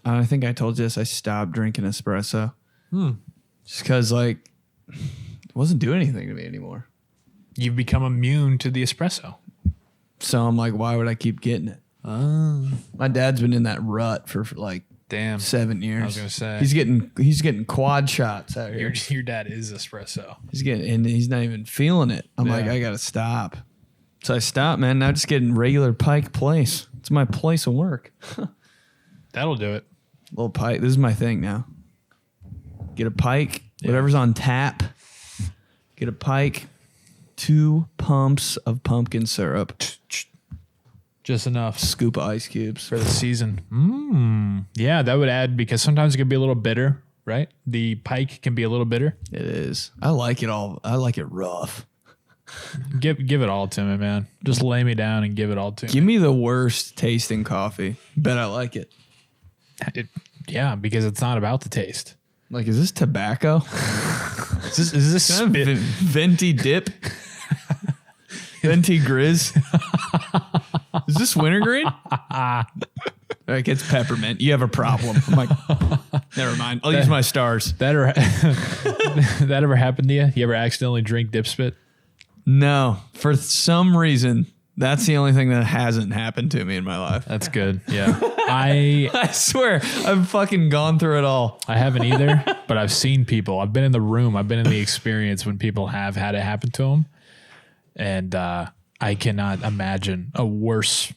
I think I told you this. I stopped drinking espresso. Just because, like, it wasn't doing anything to me anymore. You've become immune to the espresso. So I'm like, why would I keep getting it? My dad's been in that rut for like 7 years. I was gonna say he's getting quad shots out here. Your dad is espresso. He's not even feeling it. I'm like, I gotta stop. So I stopped, man. Now just getting regular Pike Place. It's my place of work. That'll do it. Little Pike. This is my thing now. Get a Pike, whatever's on tap. Get a Pike, 2 pumps of pumpkin syrup. Just enough. Scoop of ice cubes. For the season. Yeah, that would add, because sometimes it can be a little bitter, right? The Pike can be a little bitter. It is. I like it all. I like it rough. Give it all to me, man. Just lay me down and give it all to me. Give me the worst tasting coffee. Bet I like it. Yeah, because it's not about the taste. Like, is this tobacco? Is this spit? Venti dip? Venti grizz? Is this wintergreen? Like, it's peppermint. You have a problem. I'm like, never mind. I'll use my stars. That ever happened to you? You ever accidentally drink dip spit? No. For some reason, that's the only thing that hasn't happened to me in my life. That's good. Yeah. I swear, I've fucking gone through it all. I haven't either, but I've seen people. I've been in the room. I've been in the experience when people have had it happen to them. And I cannot imagine a worse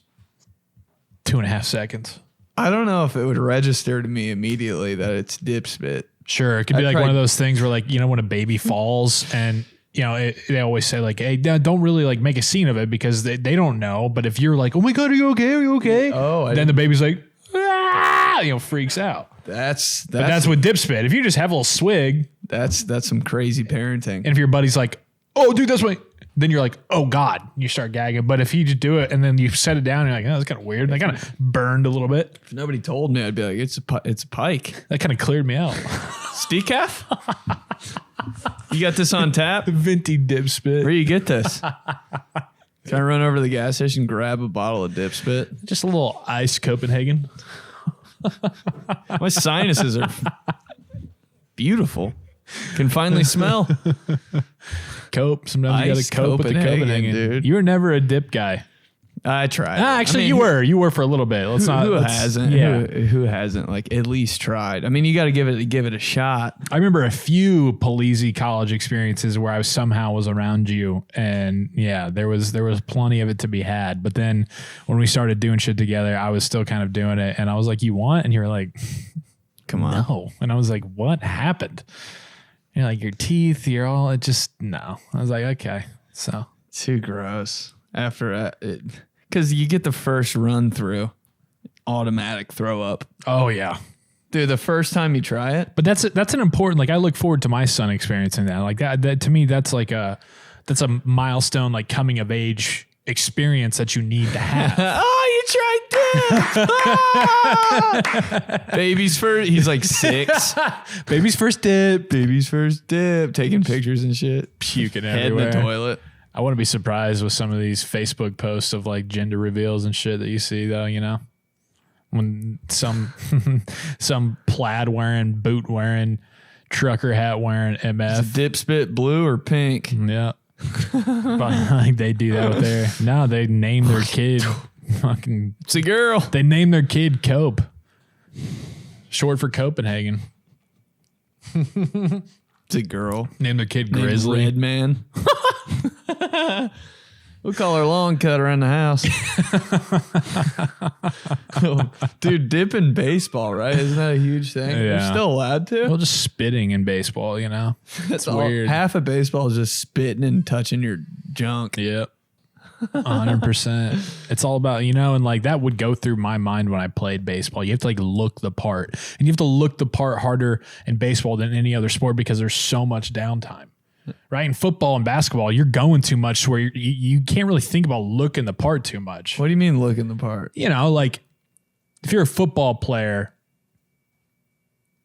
2.5 seconds. I don't know if it would register to me immediately that it's dip spit. Sure. It could be like one of those things where, like, you know, when a baby falls and, you know, they always say, like, hey, don't really, like, make a scene of it because they don't know. But if you're like, oh my God, are you okay? Are you okay? Oh, then the baby's like, ah, you know, freaks out. That's with dip spit. If you just have a little swig, that's some crazy parenting. And if your buddy's like, oh, dude, that's what, then you're like, oh God, you start gagging. But if you just do it and then you set it down, and you're like, oh, that's kind of weird. And I kind of burned a little bit. If nobody told me, I'd be like, it's a Pike. That kind of cleared me out. Decaf? You got this on tap? Venti dip spit. Where you get this? Can I run over to the gas station, grab a bottle of dip spit? Just a little ice Copenhagen. My sinuses are beautiful. Can finally smell. Cope. Sometimes you got to cope with the Copenhagen, dude. You were never a dip guy. I tried. Actually, you were for a little bit. Who hasn't? Yeah. Who hasn't? Like, at least tried. I mean, you got to give it a shot. I remember a few Polizzi college experiences where I somehow was around you, and yeah, there was plenty of it to be had. But then when we started doing shit together, I was still kind of doing it, and I was like, "You want?" And you were like, "Come on." No. And I was like, "What happened?" You're like, your teeth, you're all, it just, no. I was like, okay. So. Too gross. After it, because you get the first run through, automatic throw up. Oh, yeah. Dude, the first time you try it. But that's an important, like, I look forward to my son experiencing that. Like, that to me, that's a milestone, like, coming of age experience that you need to have. Oh, you tried dip. Baby's first. He's like 6. Baby's first dip. Baby's first dip. Taking pictures and shit. Puking Head everywhere. in the toilet. I wouldn't be surprised with some of these Facebook posts of like gender reveals and shit that you see though, you know, when some plaid wearing, boot wearing, trucker hat wearing MF. Dip spit blue or pink? Yeah. But like they do that with their, no, they name their kid fucking. It's a girl. They name their kid Cope. Short for Copenhagen. It's a girl. Name their kid Grizzly. Red Man. We'll call her Long Cut around the house. Oh, dude, dip in baseball, right? Isn't that a huge thing? Yeah. You're still allowed to? Well, just spitting in baseball, you know? That's weird. Half of baseball is just spitting and touching your junk. Yep. 100%. It's all about, you know, and like that would go through my mind when I played baseball. You have to like look the part, and you have to look the part harder in baseball than any other sport because there's so much downtime. Right? In football and basketball, you're going too much to where you can't really think about looking the part too much. What do you mean looking the part? You know, like if you're a football player,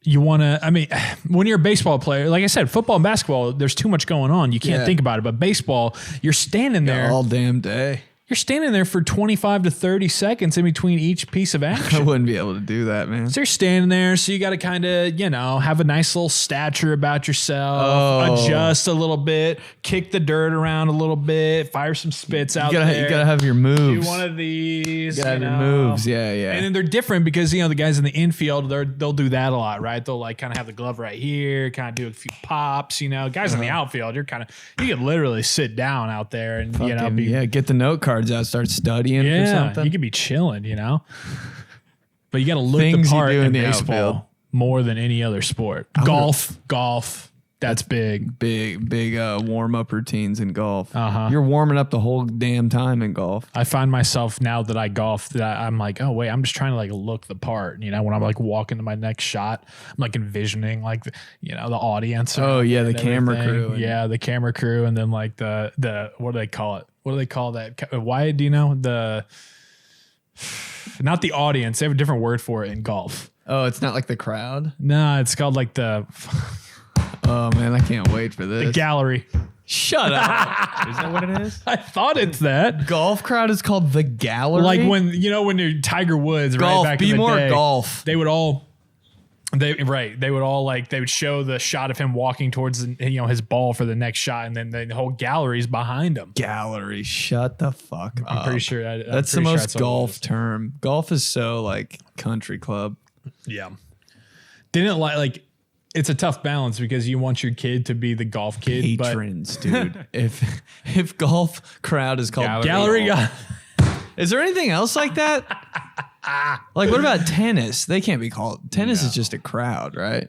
you want to, I mean, when you're a baseball player, like I said, football and basketball, there's too much going on. You can't think about it. But baseball, you're standing there all damn day. You're standing there for 25 to 30 seconds in between each piece of I action. wouldn't be able to do that, man. So you're standing there, so you got to kind of, have a nice little stature about yourself, adjust a little bit, kick the dirt around a little bit, fire some spits out there. You gotta have your moves. Do one of these. You gotta have your moves, yeah. And then they're different because, the guys in the infield, they'll do that a lot, right? They'll like kind of have the glove right here, kind of do a few pops, Guys in the outfield, you could literally sit down out there and, get the note cards out, start studying for something. You could be chilling, But you got to look Things the part you do in in the baseball outfield. more than any other sport. Golf, that's big. Big warm up routines in golf. Uh-huh. You're warming up the whole damn time in golf. I find myself now that I golf that I'm like, oh wait, I'm just trying to like look the part. When I'm like walking to my next shot, I'm like envisioning like the audience. Oh yeah, the camera crew. Yeah, the camera crew, and then like the what do they call it? What do they call that? Why do you know not the audience? They have a different word for it in golf. Oh, it's not like the crowd? No, it's called like the Oh man, I can't wait for this. the gallery. Shut up. Is that what it is? I thought it's that. Golf crowd is called the gallery? Like when you're Tiger Woods, golf, right back be in the more day, golf. They would all they would all like they would show the shot of him walking towards his ball for the next shot, and then the whole gallery's behind him. Gallery, shut the fuck up. I'm pretty sure that's the most golf term. Golf is so like country club. Yeah. Didn't like it's a tough balance because you want your kid to be the golf kid. Patrons, dude. If golf crowd is called gallery. Is there anything else like that? Like what about tennis? They can't be called. Tennis is just a crowd, right?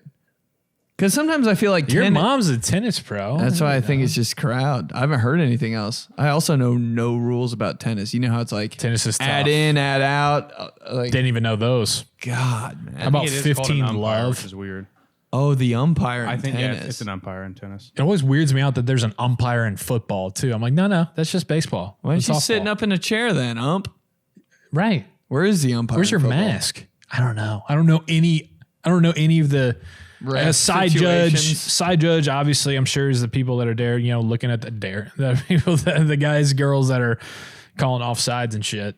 Because sometimes I feel like your mom's a tennis pro. That's why I think it's just crowd. I haven't heard anything else. I also know no rules about tennis. You know how it's like tennis is add tough. in, add out. Like didn't even know those. God, man. How about It is called an 15 umpire, love? which is weird. Oh, the umpire in I think tennis. it's an umpire in tennis. It always weirds me out that there's an umpire in football too. I'm like, no, that's just baseball. Why aren't That's you sitting softball. up in a chair then, ump? Right. Where is the umpire? Where's your in football? mask? I don't know. I don't know any of the Ref side situations. judge. Obviously, I'm sure is the people that are there. Looking at the people, the guys, girls that are calling offsides and shit.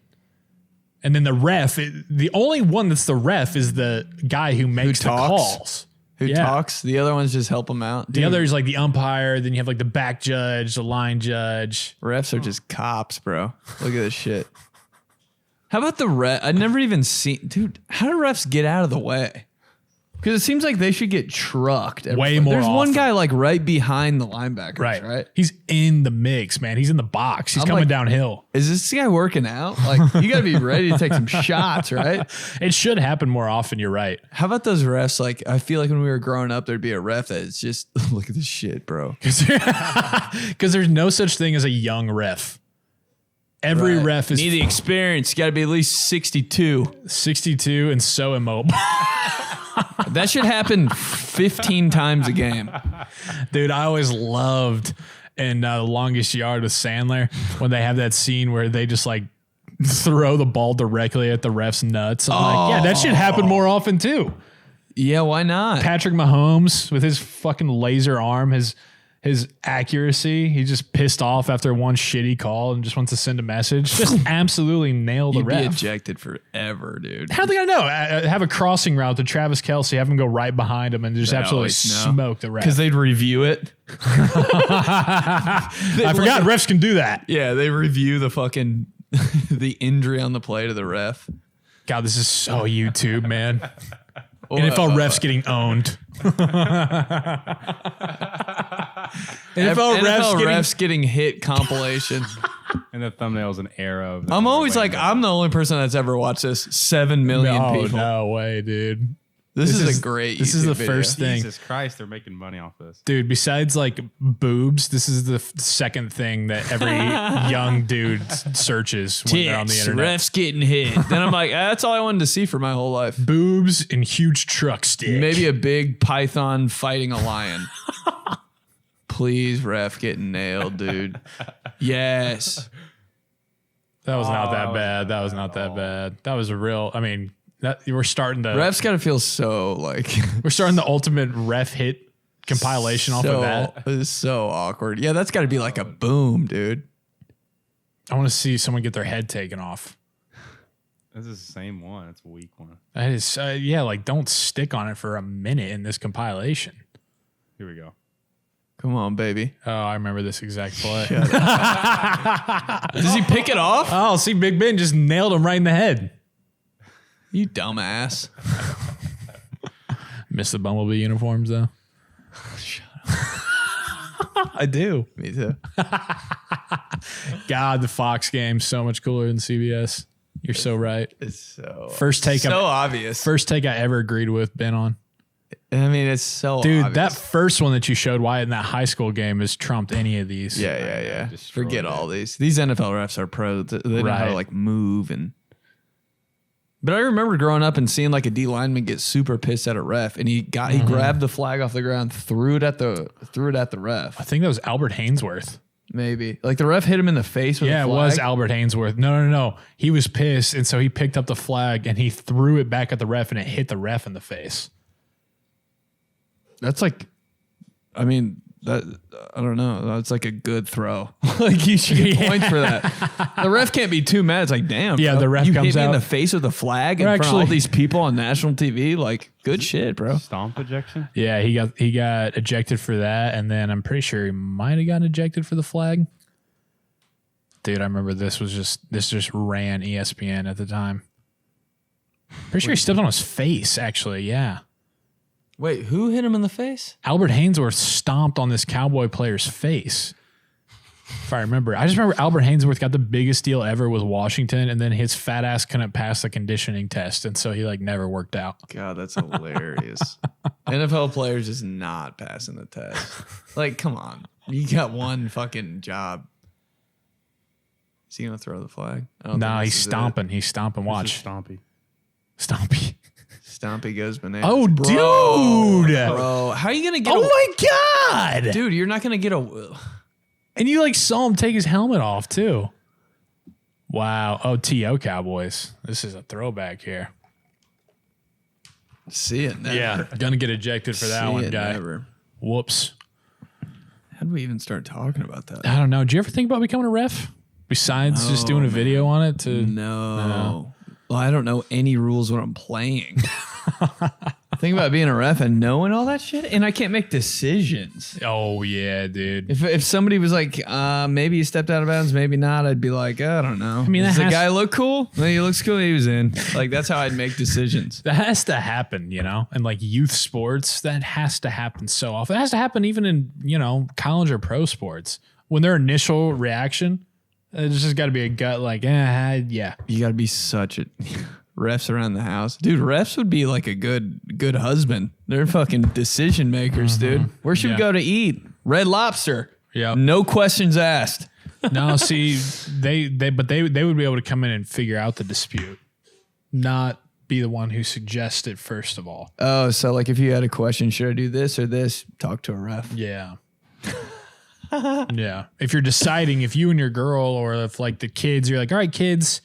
And then the ref. The only one that's the ref is the guy who makes the talks? calls. Who talks? The other ones just help them out. The other is like the umpire. Then you have like the back judge, the line judge. Refs are just cops, bro. Look at this shit. How about the ref? I've never even seen, dude. How do refs get out of the way? Because it seems like they should get trucked. Way more There's one often. guy like right behind the linebackers, right? He's in the mix, man. He's in the box. He's coming like- downhill. Is this guy working out? Like, you got to be ready to take some shots, right? It should happen more often. You're right. How about those refs? Like, I feel like when we were growing up, there'd be a ref that is just, look at this shit, bro. Because there's no such thing as a young ref. Every Right. ref is Need the experience. Got to be at least 62. 62 and so immobile. That should happen 15 times a game. Dude, I always loved in The Longest Yard with Sandler when they have that scene where they just like throw the ball directly at the ref's nuts. I'm like, yeah, that should happen more often too. Yeah, why not? Patrick Mahomes with his fucking laser arm, his accuracy. He's just pissed off after one shitty call and just wants to send a message. Just absolutely nail the You'd be ref. ejected forever, dude. How are they gonna know? Have a crossing route to Travis Kelce, have him go right behind him, and just They absolutely always know. smoke the ref. Because they'd review it. I forgot refs can do that. Yeah, they review the fucking the injury on the play to the ref. God, this is so YouTube, man. NFL refs getting owned. NFL refs getting hit compilation. And the thumbnail's an arrow. I'm always like, I'm the only person that's ever watched this. 7 million people. No way, dude. This is a great This is YouTube the video. first thing. Jesus Christ, they're making money off this. Dude, besides like boobs, this is the second thing that every young dude searches when they're on the Tits, internet. refs getting hit. Then I'm like, that's all I wanted to see for my whole life. Boobs and huge truck stick. Maybe a big python fighting a lion. Please, ref getting nailed, dude. Yes. That was not that was bad. That was not that bad. That was a real. I mean, we're starting to Refs got to feel so like we're starting the ultimate ref hit compilation off of that. It's so awkward. Yeah, that's got to be like a boom, dude. I want to see someone get their head taken off. This is the same one. It's a weak one. That is, like don't stick on it for a minute in this compilation. Here we go. Come on, baby. Oh, I remember this exact play. Does he pick it off? Oh, see, Big Ben just nailed him right in the head. You dumbass. Miss the Bumblebee uniforms, though. Shut I do. Me too. God, the Fox game's so much cooler than CBS. You're so right. It's so obvious. First take I ever agreed with Ben on. I mean, it's so Dude, obvious. that first one that you showed Wyatt in that high school game has trumped any of these. Yeah. Destroyed Forget it. all these. These NFL refs are pros. They know how to like move and. But I remember growing up and seeing like a D lineman get super pissed at a ref, and he grabbed the flag off the ground, threw it at the ref. I think that was Albert Hainsworth. Maybe like the ref hit him in the face with Yeah, the it flag. was Albert Hainsworth. No. He was pissed, and so he picked up the flag and he threw it back at the ref, and it hit the ref in the face. That's like, I mean, that I don't know. That's like a good throw. Like you should get points for that. The ref can't be too mad. It's like, damn. Yeah, bro, the ref you comes hit me in out. the face with a flag in front of all these people on national TV. Like, good shit, bro. Stomp ejection? Yeah, he got ejected for that, and then I'm pretty sure he might have gotten ejected for the flag. Dude, I remember this just ran ESPN at the time. Pretty sure he stepped on his face, actually. Yeah. Wait, who hit him in the face? Albert Hainsworth stomped on this Cowboy player's face. If I remember. I just remember Albert Hainsworth got the biggest deal ever with Washington, and then his fat ass couldn't pass the conditioning test, and so he like never worked out. God, that's hilarious. NFL players is not passing the test. Like, come on. You got one fucking job. Is he going to throw the flag? No, he's stomping. He's stomping. This is Watch. Stompy. Stompy. Stompy goes bananas. Oh, dude. Bro, how are you going to get Oh, my God. Dude, you're not going to get a... And you like saw him take his helmet off, too. Wow. Oh, T.O. Cowboys. This is a throwback here. See it never. Yeah. Gonna get ejected for that one, guy. Never. Whoops. How did we even start talking about that? I don't know. Did you ever think about becoming a ref? Besides just doing a video on it to No. Well, I don't know any rules when I'm playing. Think about being a ref and knowing all that shit, and I can't make decisions. Oh yeah, dude. If somebody was like, maybe he stepped out of bounds, maybe not, I'd be like, I don't know. I mean, does the that has- guy look cool? No, he looks cool. He was in. Like that's how I'd make decisions. That has to happen, you know? And like youth sports, that has to happen so often. It has to happen even in, college or pro sports. When their initial reaction, it's just got to be a gut like, yeah. You got to be such a refs around the house, dude. Refs would be like a good husband. They're fucking decision makers, dude. Where should we Yeah. go to eat? Red Lobster. Yeah. No questions asked. No, see, they would be able to come in and figure out the dispute, not be the one who suggests it first of all. Oh, so like if you had a question, should I do this or this? Talk to a ref. Yeah. Yeah. If you're deciding if you and your girl or if like the kids, you're like, all right, kids.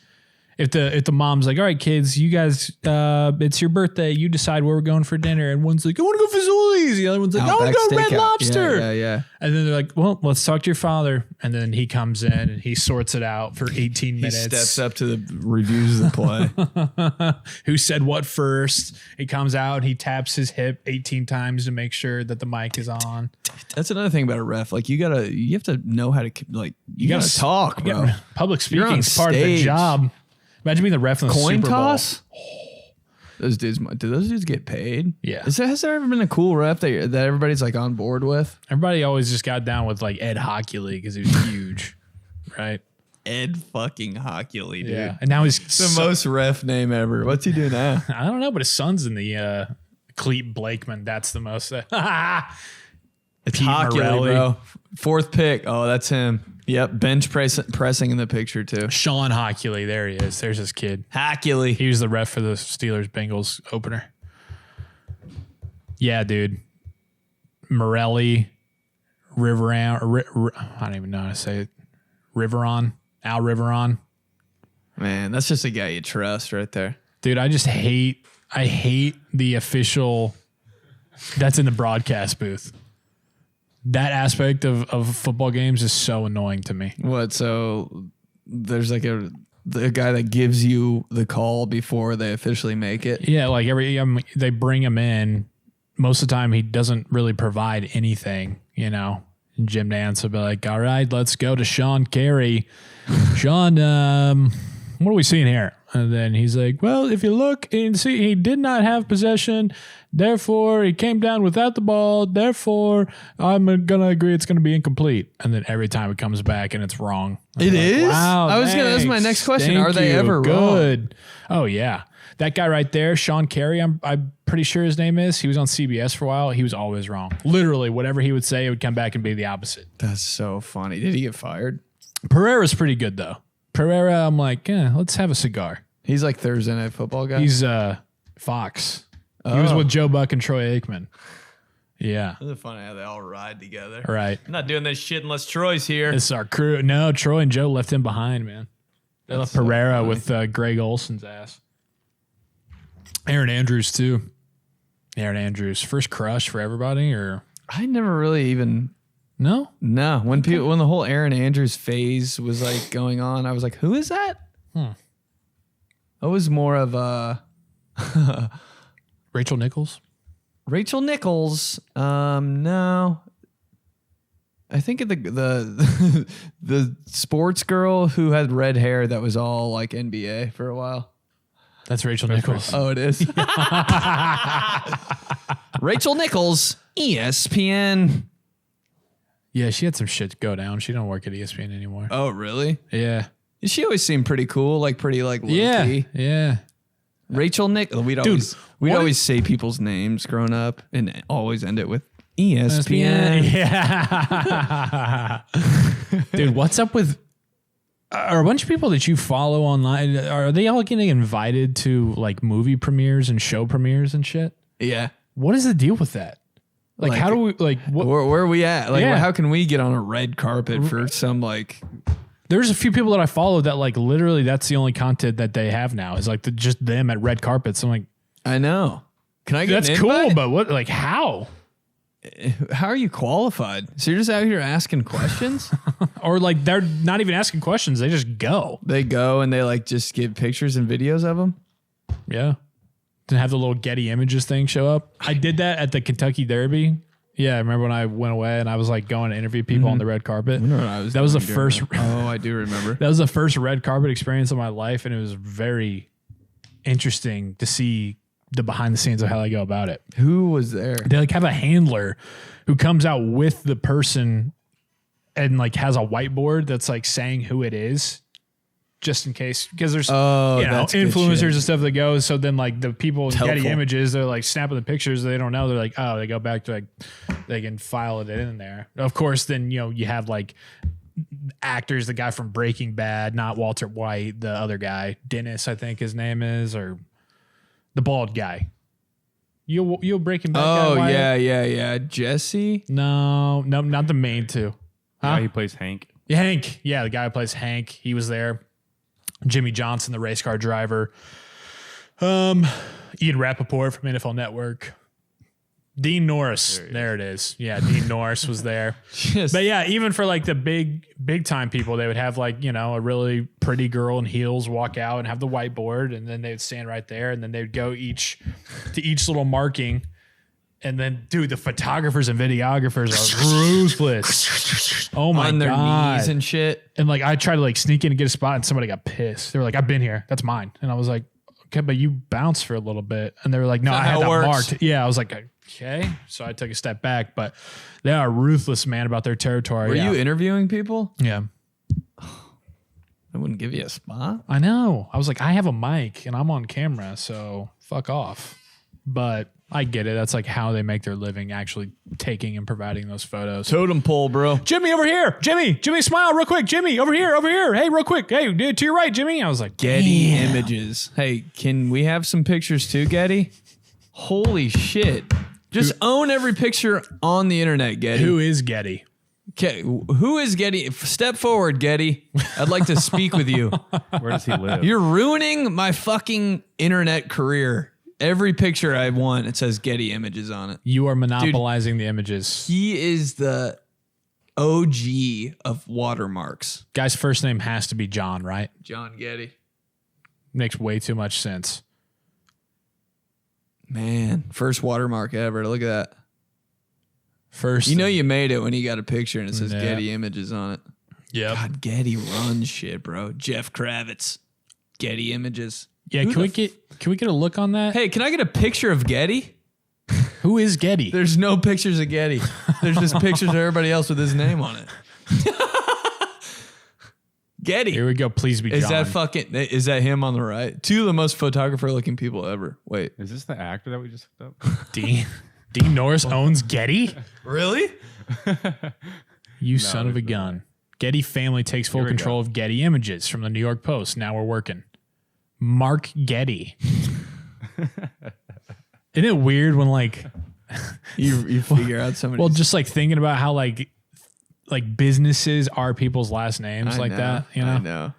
If the mom's like, all right, kids, you guys, it's your birthday. You decide where we're going for dinner. And one's like, I want to go Fazoli's. The other one's like, I want to go Outback Red Steakhouse. Lobster. Yeah. And then they're like, well, let's talk to your father. And then he comes in and he sorts it out for 18 He minutes. steps up to the reviews of the play. Who said what first? He comes out and he taps his hip 18 times to make sure that the mic is on. That's another thing about a ref. Like you have to know how to like you gotta talk, bro. Public You're speaking on is part of the stage. job. Imagine being the ref in the Coin Super toss. Those dudes, do those dudes get paid? Yeah. Has there ever been a cool ref that everybody's like on board with? Everybody always just got down with like Ed Hockey League because he was huge, right? Ed fucking Hockey League, dude. Yeah, and now he's The most ref name ever. What's he do now? I don't know, but his son's in the Cleet Blakeman. That's the most. It's Pete Hockey League, Morelli. bro. Fourth pick. Oh, that's him. Yep, bench pressing in the picture too. Sean Hockey League. There he is. There's his kid. Hockey League. He was the ref for the Steelers Bengals opener. Yeah, dude. Morelli, Riveron. I don't even know how to say it. Riveron. Al Riveron. Man, that's just a guy you trust right there. Dude, I hate the official that's in the broadcast booth. That aspect of football games is so annoying to me. What? So there's like the guy that gives you the call before they officially make it. Yeah, like they bring him in. Most of the time, he doesn't really provide anything, you know. And Jim Nantz will be like, all right, let's go to Sean Carey. Sean, what are we seeing here? And then he's like, well, if you look and see, he did not have possession. Therefore, he came down without the ball. Therefore, I'm going to agree it's going to be incomplete. And then every time it comes back and it's wrong. It is? Wow, That's my next question. Thank Are they you. ever wrong? Good. Oh, yeah. That guy right there, Sean Carey, I'm pretty sure his name is. He was on CBS for a while. He was always wrong. Literally, whatever he would say, it would come back and be the opposite. That's so funny. Did he get fired? Pereira's pretty good, though. Pereira, I'm like, let's have a cigar. He's like Thursday Night Football guy. He's Fox. He was with Joe Buck and Troy Aikman. Yeah. It's funny how they all ride together. Right. I'm not doing this shit unless Troy's here. It's our crew. No, Troy and Joe left him behind, man. They left Pereira with Greg Olson's ass. Aaron Andrews, too. Aaron Andrews. First crush for everybody, or? I never really even... No? No. When the whole Aaron Andrews phase was like going on, I was like, who is that? I was more of a... Rachel Nichols? Rachel Nichols. No. I think of the the sports girl who had red hair that was all like NBA for a while. That's Rachel Nichols. Oh, it is. Rachel Nichols, ESPN. Yeah, she had some shit to go down. She don't work at ESPN anymore. Oh, really? Yeah. She always seemed pretty cool, like pretty like low key. Yeah. Rachel Nichols. We'd always say people's names growing up and always end it with ESPN. Yeah. Dude, what's up with are a bunch of people that you follow online, are they all getting invited to like movie premieres and show premieres and shit? Yeah. What is the deal with that? Like how do we like what, where are we at? Like Yeah. how can we get on a red carpet for some like there's a few people that I follow that like literally that's the only content that they have now is like just them at red carpets. I'm like, I know. Can I get that's an cool, invite? but what like how? How are you qualified? So you're just out here asking questions? Or like they're not even asking questions, they just go. They go and they like just give pictures and videos of them? Yeah. To have the little Getty Images thing show up. I did that at the Kentucky Derby. Yeah, I remember when I went away and I was like going to interview people on the red carpet. That was the first. Oh, I do remember. That was the first red carpet experience of my life, and it was very interesting to see the behind the scenes of how they go about it. Who was there? They like have a handler who comes out with the person and like has a whiteboard that's like saying who it is. Just in case, because there's influencers and stuff that go. So then like the people in Getty Images, they're like snapping the pictures. They don't know. They're like, oh, they go back to like, they can file it in there. Of course, then, you have like actors, the guy from Breaking Bad, not Walter White, the other guy, Dennis, I think his name is, or the bald guy. You Breaking Bad guy? Oh, Wyatt? yeah. Jesse? No, not the main two. Huh? He plays Hank. Yeah, Hank. Yeah, the guy who plays Hank. He was there. Jimmy Johnson, the race car driver. Ian Rappaport from NFL Network. Dean Norris. There it is. Yeah, Dean Norris was there. Just, But yeah, even for like the big time people, they would have like, a really pretty girl in heels walk out and have the whiteboard, and then they would stand right there, and then they would go to each little marking. And then, dude, the photographers and videographers are ruthless. Oh my god, on their knees and shit. And like, I tried to like sneak in and get a spot, and somebody got pissed. They were like, "I've been here. That's mine." And I was like, "Okay, but you bounced for a little bit." And they were like, "No, I had that marked." Yeah, I was like, "Okay." So I took a step back, but they are ruthless, man, about their territory. Were you interviewing people? Yeah. I wouldn't give you a spot. I know. I was like, I have a mic and I'm on camera, so fuck off. But I get it. That's like how they make their living, actually taking and providing those photos. Totem pole, bro. Jimmy, over here. Jimmy, smile real quick. Jimmy, over here. Hey, real quick. Hey, dude, to your right, Jimmy. I was like, Getty Images. Hey, can we have some pictures too, Getty? Holy shit. Just own every picture on the internet, Getty. Who is Getty? Okay, who is Getty? Step forward, Getty. I'd like to speak with you. Where does he live? You're ruining my fucking internet career. Every picture I want, it says Getty Images on it. You are monopolizing the images. He is OG of watermarks. Guy's first name has to be John, right? John Getty. Makes way too much sense. Man, first watermark ever. Look at that. First, you know you made it when you got a picture and it says Getty Images on it. Yeah. God, Getty runs shit, bro. Jeff Kravitz. Getty Images. Yeah, can we get a look on that? Hey, can I get a picture of Getty? Who is Getty? There's no pictures of Getty. There's just pictures of everybody else with his name on it. Getty. Here we go. Please be John. Is that him on the right? Two of the most photographer looking people ever. Wait. Is this the actor that we just hooked up? Dean Norris owns Getty? Really? You son of a gun. Getty family takes full control of Getty Images from the New York Post. Now we're working. Mark Getty. Isn't it weird when like you figure out somebody? Well, just like thinking about how like businesses are people's last names that, you know? I know.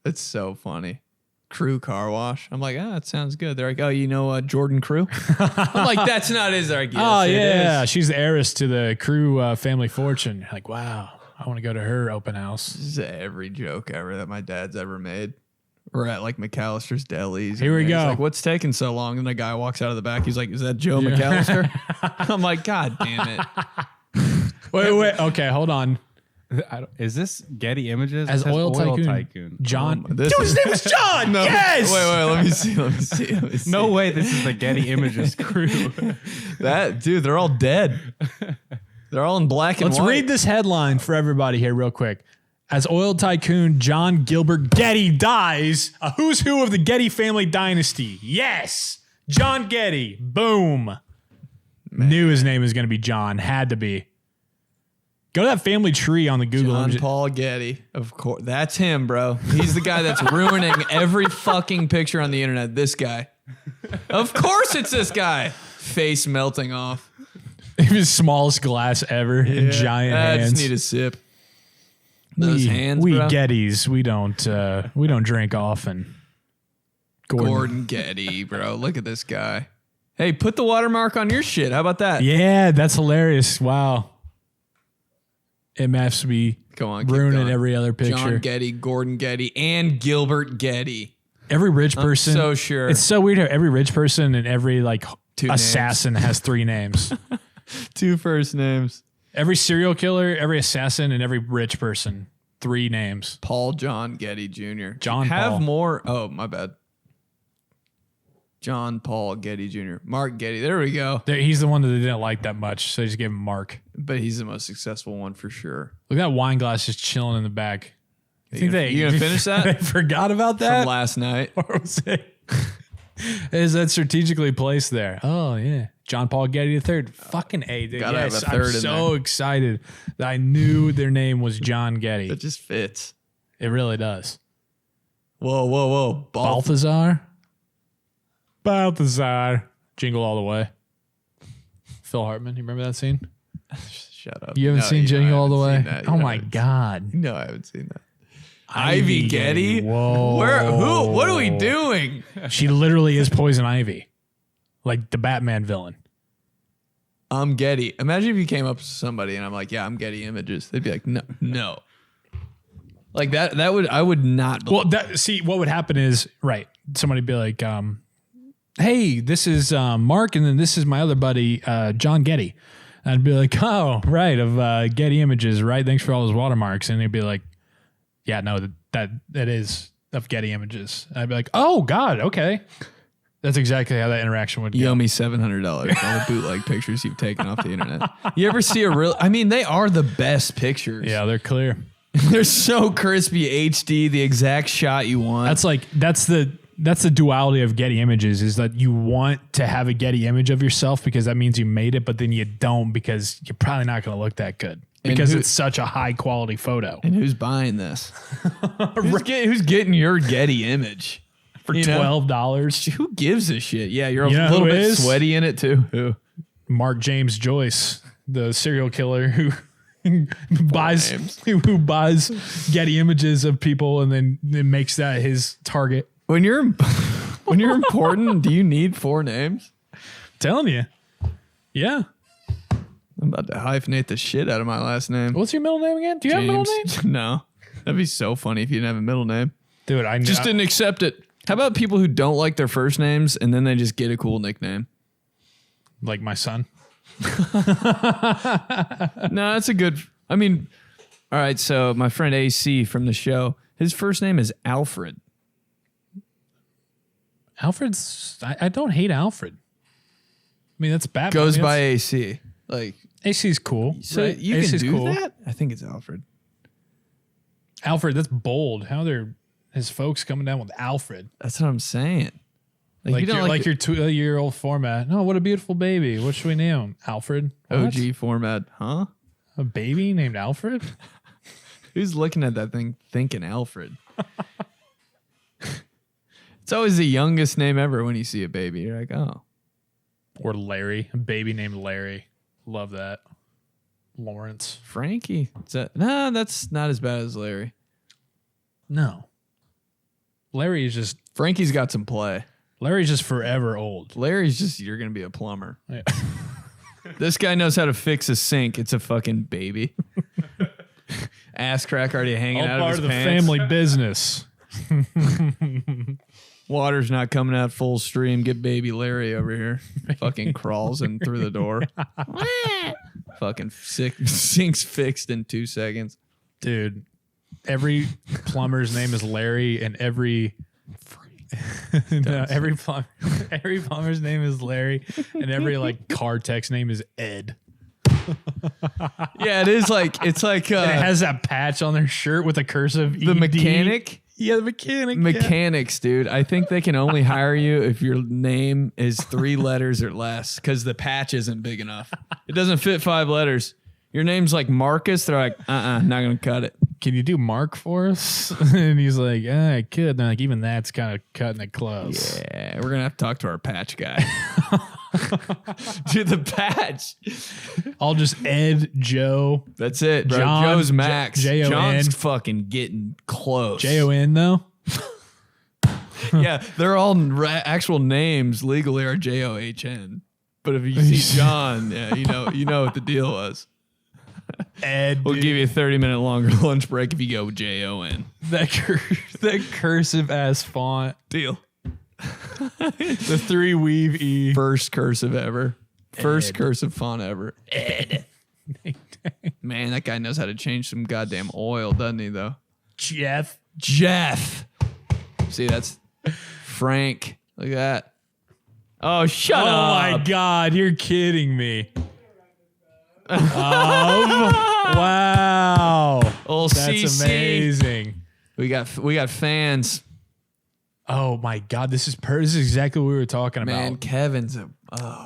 It's so funny. Crew Car Wash. I'm like, that sounds good. They're like, oh, you know Jordan Crew? I'm like, that's not his, I guess. Oh, yeah. She's the heiress to the Crew family fortune. You're like, wow, I want to go to her open house. This is every joke ever that my dad's ever made. We're at like McAllister's Delis. Here we go. He's like, what's taking so long? And the guy walks out of the back. He's like, is that Joe McAllister? I'm like, God damn it. Wait. Okay, hold on. Is this Getty Images? As Oil Tycoon. John. Dude, his name was John. No. Yes. Wait. Let me see. No way. This is the Getty Images crew. Dude, they're all dead. They're all in black and white. Let's read this headline for everybody here real quick. As oil tycoon John Gilbert Getty dies, a who's who of the Getty family dynasty. Yes, John Getty. Boom. Man. Knew his name was going to be John. Had to be. Go to that family tree on the Google. John Paul Getty. Of course. That's him, bro. He's the guy that's ruining every fucking picture on the internet. This guy. Of course it's this guy. Face melting off. His smallest glass ever in giant hands. I just need a sip. Those hands, we bro. Gettys, we don't drink often. Gordon Getty, bro. Look at this guy. Hey, put the watermark on your shit. How about that? Yeah, that's hilarious. Wow. It has to be ruining every other picture. John Getty, Gordon Getty, and Gilbert Getty. Every rich person. I'm so sure. It's so weird how every rich person and every like assassin has 3 names. 2 first names. Every serial killer, every assassin, and every rich person. 3 names. Paul John Getty Jr. Have Paul. More. Oh, my bad. John Paul Getty Jr. Mark Getty. There we go. He's the one that they didn't like that much, so they just gave him Mark. But he's the most successful one for sure. Look at that wine glass just chilling in the back. You gonna finish that? They forgot about that from last night. Or was it? Is that strategically placed there? Oh yeah, John Paul Getty III. Fucking A, dude. Gotta have a third I'm in so excited that I knew their name was John Getty. That just fits. It really does. Whoa. Balthazar. Jingle All the Way. Phil Hartman, you remember that scene? Shut up. You haven't seen Jingle All the Way? Oh my God. No, I haven't seen that. Ivy Getty? Whoa. What are we doing? She literally is Poison Ivy. Like the Batman villain. I'm Getty. Imagine if you came up to somebody and I'm like, yeah, I'm Getty Images. They'd be like, no. Like I would not believe. Well, what would happen is, right, somebody'd be like, hey, this is Mark, and then this is my other buddy, John Getty. And I'd be like, oh, right, of Getty Images, right? Thanks for all those watermarks. And they'd be like, yeah, no, that is of Getty Images. And I'd be like, oh, God, okay. That's exactly how that interaction would go. You owe me $700 on the bootleg pictures you've taken off the internet. You ever see they are the best pictures. Yeah, they're clear. They're so crispy, HD, the exact shot you want. That's the duality of Getty Images, is that you want to have a Getty image of yourself because that means you made it, but then you don't because you're probably not going to look that good because it's such a high quality photo. And who's buying this? who's getting your Getty image? For $12? Who gives a shit? Yeah, you're a little bit sweaty in it too. Who? Mark James Joyce, the serial killer who buys Getty images of people and then makes that his target. When you're important, do you need 4 names? Telling you. Yeah. I'm about to hyphenate the shit out of my last name. What's your middle name again? Do you have a middle name? No. That'd be so funny if you didn't have a middle name. Dude, I just didn't accept it. How about people who don't like their first names and then they just get a cool nickname? Like my son. No, that's a good. I mean, all right. So my friend AC from the show, his first name is Alfred. Alfred's. I don't hate Alfred. I mean, that's bad. Goes by AC. Like AC's cool. So right? you AC's can do cool. that? I think it's Alfred. Alfred, that's bold. How are his folks coming down with Alfred? That's what I'm saying. Like, you like your 2-year-old format. No, what a beautiful baby. What should we name him? Alfred? What? OG format, huh? A baby named Alfred? Who's looking at that thing thinking Alfred? It's always the youngest name ever when you see a baby. You're like, oh. Or Larry. A baby named Larry. Love that. Lawrence. Frankie. No, that's not as bad as Larry. No. Larry is just... Frankie's got some play. Larry's just forever old. Larry's just, you're going to be a plumber. Yeah. This guy knows how to fix a sink. It's a fucking baby. Ass crack already hanging out of his pants. All part of the family business. Water's not coming out full stream. Get baby Larry over here. Fucking crawls in through the door. Fucking sink's fixed in 2 seconds. Dude, every plumber's name is Larry and every plumber's name is Larry and every like car tech's name is Ed. Yeah, it's like it has that patch on their shirt with a cursive the ED. mechanic. Yeah, the mechanic. Mechanics, dude. I think they can only hire you if your name is 3 letters or less because the patch isn't big enough. It doesn't fit 5 letters. Your name's like Marcus. They're like, not going to cut it. Can you do Mark for us? And he's like, I could. And they're like, even that's kind of cutting it close. Yeah, we're going to have to talk to our patch guy. Dude, the patch. I'll just Ed, Joe. That's it, bro. John, Joe's max. J-O-N. John's fucking getting close. Jon, though? Yeah, they're all actual names legally are John. But if you see John, yeah, you know what the deal was. Ed, we'll give you a 30-minute longer lunch break if you go Jon. That cursive ass font. Deal. The 3 weave E. First cursive ever. First Ed. Cursive font ever. Ed. Man, that guy knows how to change some goddamn oil, doesn't he, though? Jeff. See, that's Frank. Look at that. Oh, shut up. Oh, my God. You're kidding me. Wow. Old That's CC. amazing. We got fans. Oh, my God. This is exactly what we were talking Man, about. Kevin's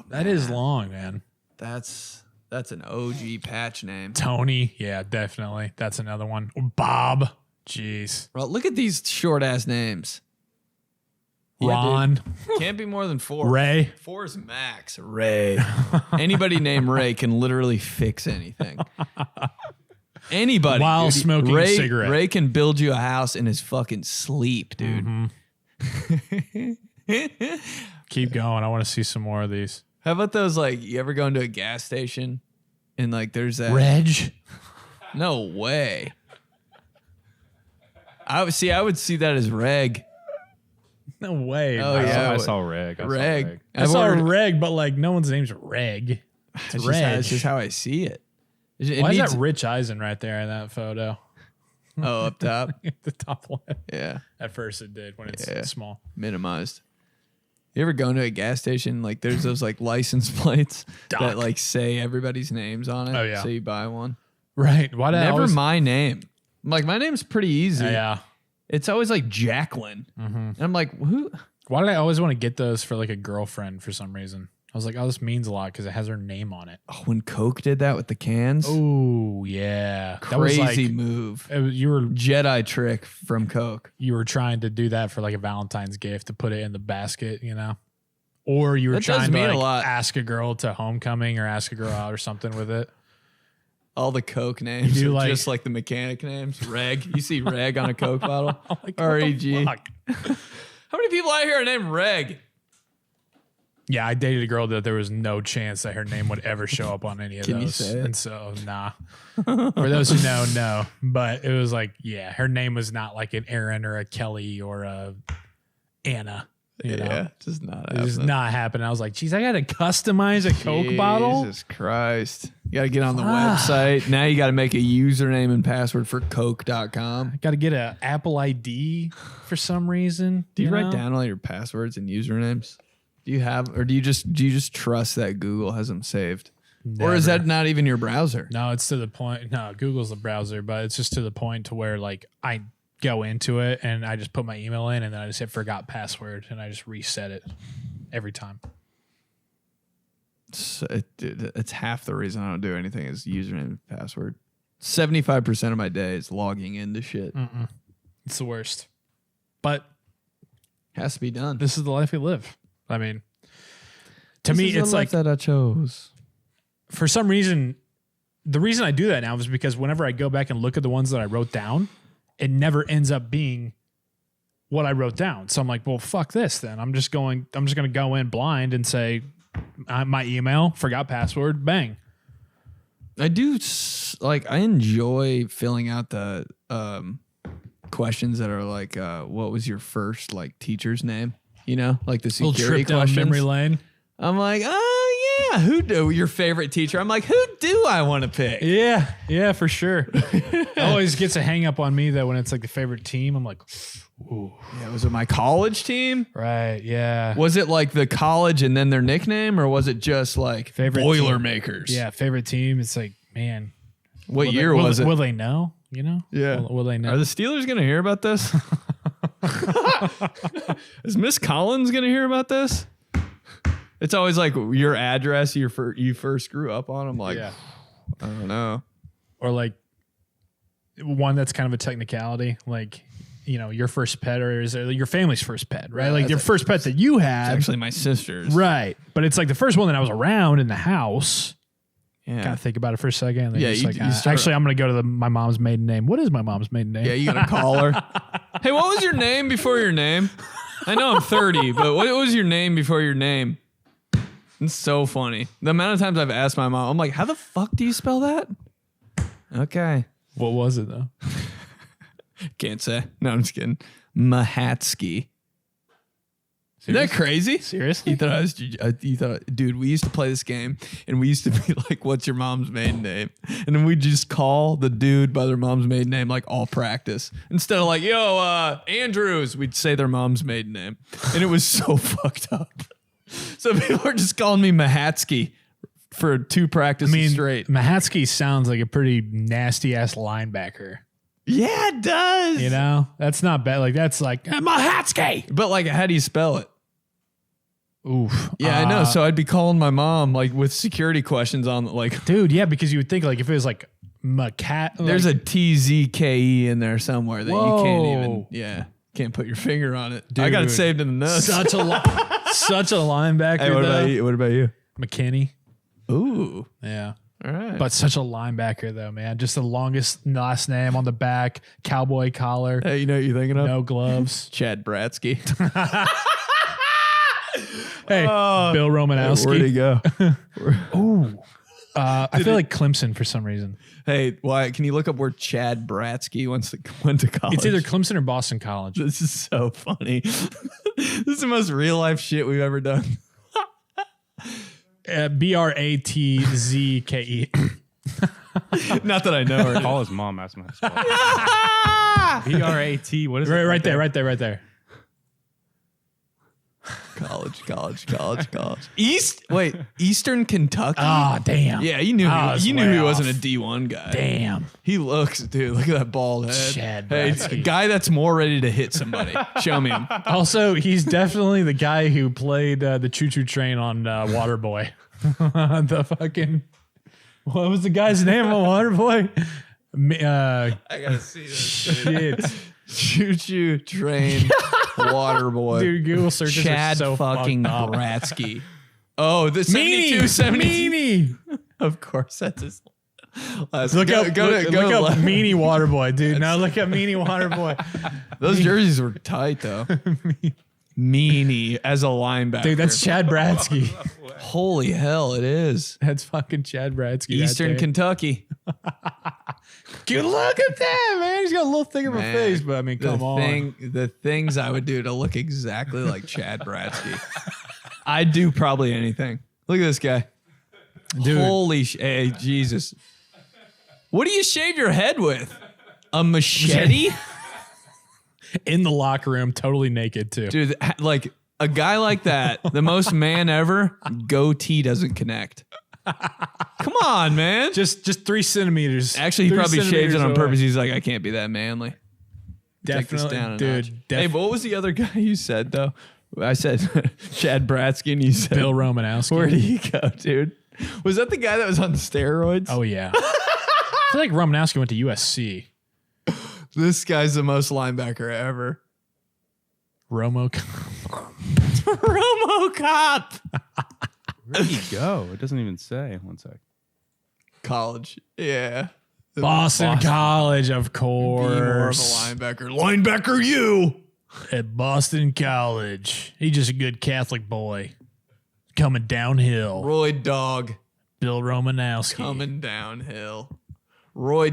That is long, man. That's an OG patch name. Tony. Yeah, definitely. That's another one. Bob. Jeez. Well, look at these short ass names. Ron. Dude. Can't be more than 4. Ray. 4 is max. Ray. Anybody named Ray can literally fix anything. Anybody. While dude. smoking a cigarette. Ray can build you a house in his fucking sleep, dude. Mm-hmm. Keep going. I want to see some more of these. How about those, like, you ever go into a gas station and, like, there's that. Reg? No way. I would see that as Reg. No way. Oh, yeah. I saw Reg. Reg. I saw Reg, but like no one's name's Reg. It's Reg. It's just how I see it. Why is that Rich Eisen right there in that photo? Oh, up top? The top left. Yeah. At first it did when it's small. Minimized. You ever go into a gas station, like there's those like license plates that like say everybody's names on it? Oh, yeah. So you buy one. Right. Why did Never my name. I'm like, my name's pretty easy. Yeah. It's always like Jacqueline. Mm-hmm. And I'm like, who? Why did I always want to get those for like a girlfriend for some reason? I was like, oh, this means a lot because it has her name on it. Oh, when Coke did that with the cans. Oh, yeah. Crazy that was like, move. You were Jedi trick from Coke. You were trying to do that for like a Valentine's gift to put it in the basket, you know? Or you were trying to like ask a girl to homecoming or ask a girl out or something with it. All the Coke names are like, just like the mechanic names. Reg. You see Reg on a Coke bottle? Like, R-E-G. How many people out here are named Reg? Yeah, I dated a girl that there was no chance that her name would ever show up on any of Can those. you say it? And so, nah. For those who know, no. But it was like, yeah, her name was not like an Aaron or a Kelly or a Anna. You know? just not. It was not happening. I was like, geez, I got to customize a Coke bottle. Jesus Christ. You got to get on the website. Now you got to make a username and password for Coke.com. Got to get an Apple ID for some reason. Do you write down all your passwords and usernames? Do you have, or do you just trust that Google has them saved? Or is that not even your browser? No, it's to the point. No, Google's the browser, but it's just to the point to where like I go into it and I just put my email in and then I just hit forgot password and I just reset it every time. It's half the reason I don't do anything is username and password. 75% of my day is logging into shit. It's the worst. But has to be done. This is the life we live. I mean, to me, it's like that I chose. For some reason, the reason I do that now is because whenever I go back and look at the ones that I wrote down, it never ends up being what I wrote down. So I'm like, well, fuck this then. I'm just going to go in blind and say my email, forgot password, bang. I do I enjoy filling out the questions that are like, what was your first like teacher's name? You know, like the security questions. Down memory lane. I'm like, oh yeah, who do your favorite teacher? I'm like, who do I want to pick? Yeah, for sure. It always gets a hang up on me that when it's like the favorite team, I'm like, ooh. Yeah, was it my college team? Right, yeah. Was it like the college and then their nickname, or was it just like favorite Boilermakers? Yeah, favorite team. It's like, man. What year was it? Will they know? You know? Yeah. Will they know? Are the Steelers going to hear about this? Is Miss Collins going to hear about this? It's always like your address you first grew up on. I'm like, I don't know. Or like one that's kind of a technicality, like, you know, your first pet or is it your family's first pet, right? Like your first pet that you had. It's actually my sister's. Right. But it's like the first one that I was around in the house. Yeah. Gotta think about it for a second. Yeah, actually, I'm gonna go to my mom's maiden name. What is my mom's maiden name? Yeah, you gotta call her. Hey, what was your name before your name? I know I'm 30, but what was your name before your name? It's so funny. The amount of times I've asked my mom, I'm like, how the fuck do you spell that? Okay. What was it though? Can't say. No, I'm just kidding. Mahatsky. Isn't that crazy? Seriously? You thought, dude, we used to play this game and we used to be like, what's your mom's maiden name? And then we'd just call the dude by their mom's maiden name, like all practice. Instead of like, yo, Andrews, we'd say their mom's maiden name. And it was so fucked up. So people are just calling me Mahatsky for 2 practices straight. Mahatsky sounds like a pretty nasty ass linebacker. Yeah, it does. You know, that's not bad. Like, that's like, Mahatsky. But like, how do you spell it? Oof. Yeah, I know. So I'd be calling my mom like with security questions on like, dude, yeah, because you would think like if it was like there's a TZKE in there somewhere that you can't even, can't put your finger on it. Dude, I got it saved in the notes. Such a linebacker. Hey, what about you? McKinney. Ooh. Yeah. All right. But such a linebacker though, man. Just the longest last name on the back, cowboy collar. Hey, you know what you're thinking of? No gloves. Chad Bratsky. Hey, Bill Romanowski. Where'd he go? Ooh. I feel like Clemson for some reason. Hey, why? Can you look up where Chad Bratsky went to college? It's either Clemson or Boston College. This is so funny. This is the most real life shit we've ever done. Bratzke. Not that I know her. Call his mom, ask him how to spell it. BRAT. What is it? Right there. College. Eastern Kentucky. Oh, damn. Yeah, you knew he wasn't a D1 guy. Damn. He looks, dude. Look at that bald head. Chad Hey, it's a guy that's more ready to hit somebody. Show me him. Also, he's definitely the guy who played the choo-choo train on Waterboy. The fucking, what was the guy's name on Waterboy? I gotta see this. Shit. Choo-choo train. Waterboy. Dude, Google searches Chad are so fucking fucked up. Bratsky. Oh, the 72, 72. Meanie. Of course, that's his last. Look up Meanie Waterboy, dude. Now look up Meanie Waterboy. Those jerseys were tight, though. meanie as a linebacker. Dude, that's Chad Bradsky. Holy hell, it is. That's fucking Chad Bradsky. Eastern Kentucky. Dude, look at that, man. He's got a little thing of a face, but I mean, come on. The things I would do to look exactly like Chad Bradsky. I'd do probably anything. Look at this guy. Dude. Holy hey, Jesus. What do you shave your head with? A machete? In the locker room, totally naked too. Dude, like a guy like that, the most man ever, goatee doesn't connect. Come on, man. Just 3 centimeters. Actually, he probably shaves it on away. purpose. He's like, I can't be that manly. Take this Definitely, down a dude. notch. Hey, what was the other guy you said, though? I said Chad Bradsky, and you said Bill Romanowski. Where did he go, dude? Was that the guy that was on steroids? Oh, yeah. I feel like Romanowski went to USC. This guy's the most linebacker ever. RomoCop. Where'd he go? It doesn't even say. One sec. College. Yeah. Boston College, of Be more of a course. linebacker. Linebacker you. At Boston College. He's just a good Catholic boy. Coming downhill. Roy Dog. Bill Romanowski. Coming downhill. Roy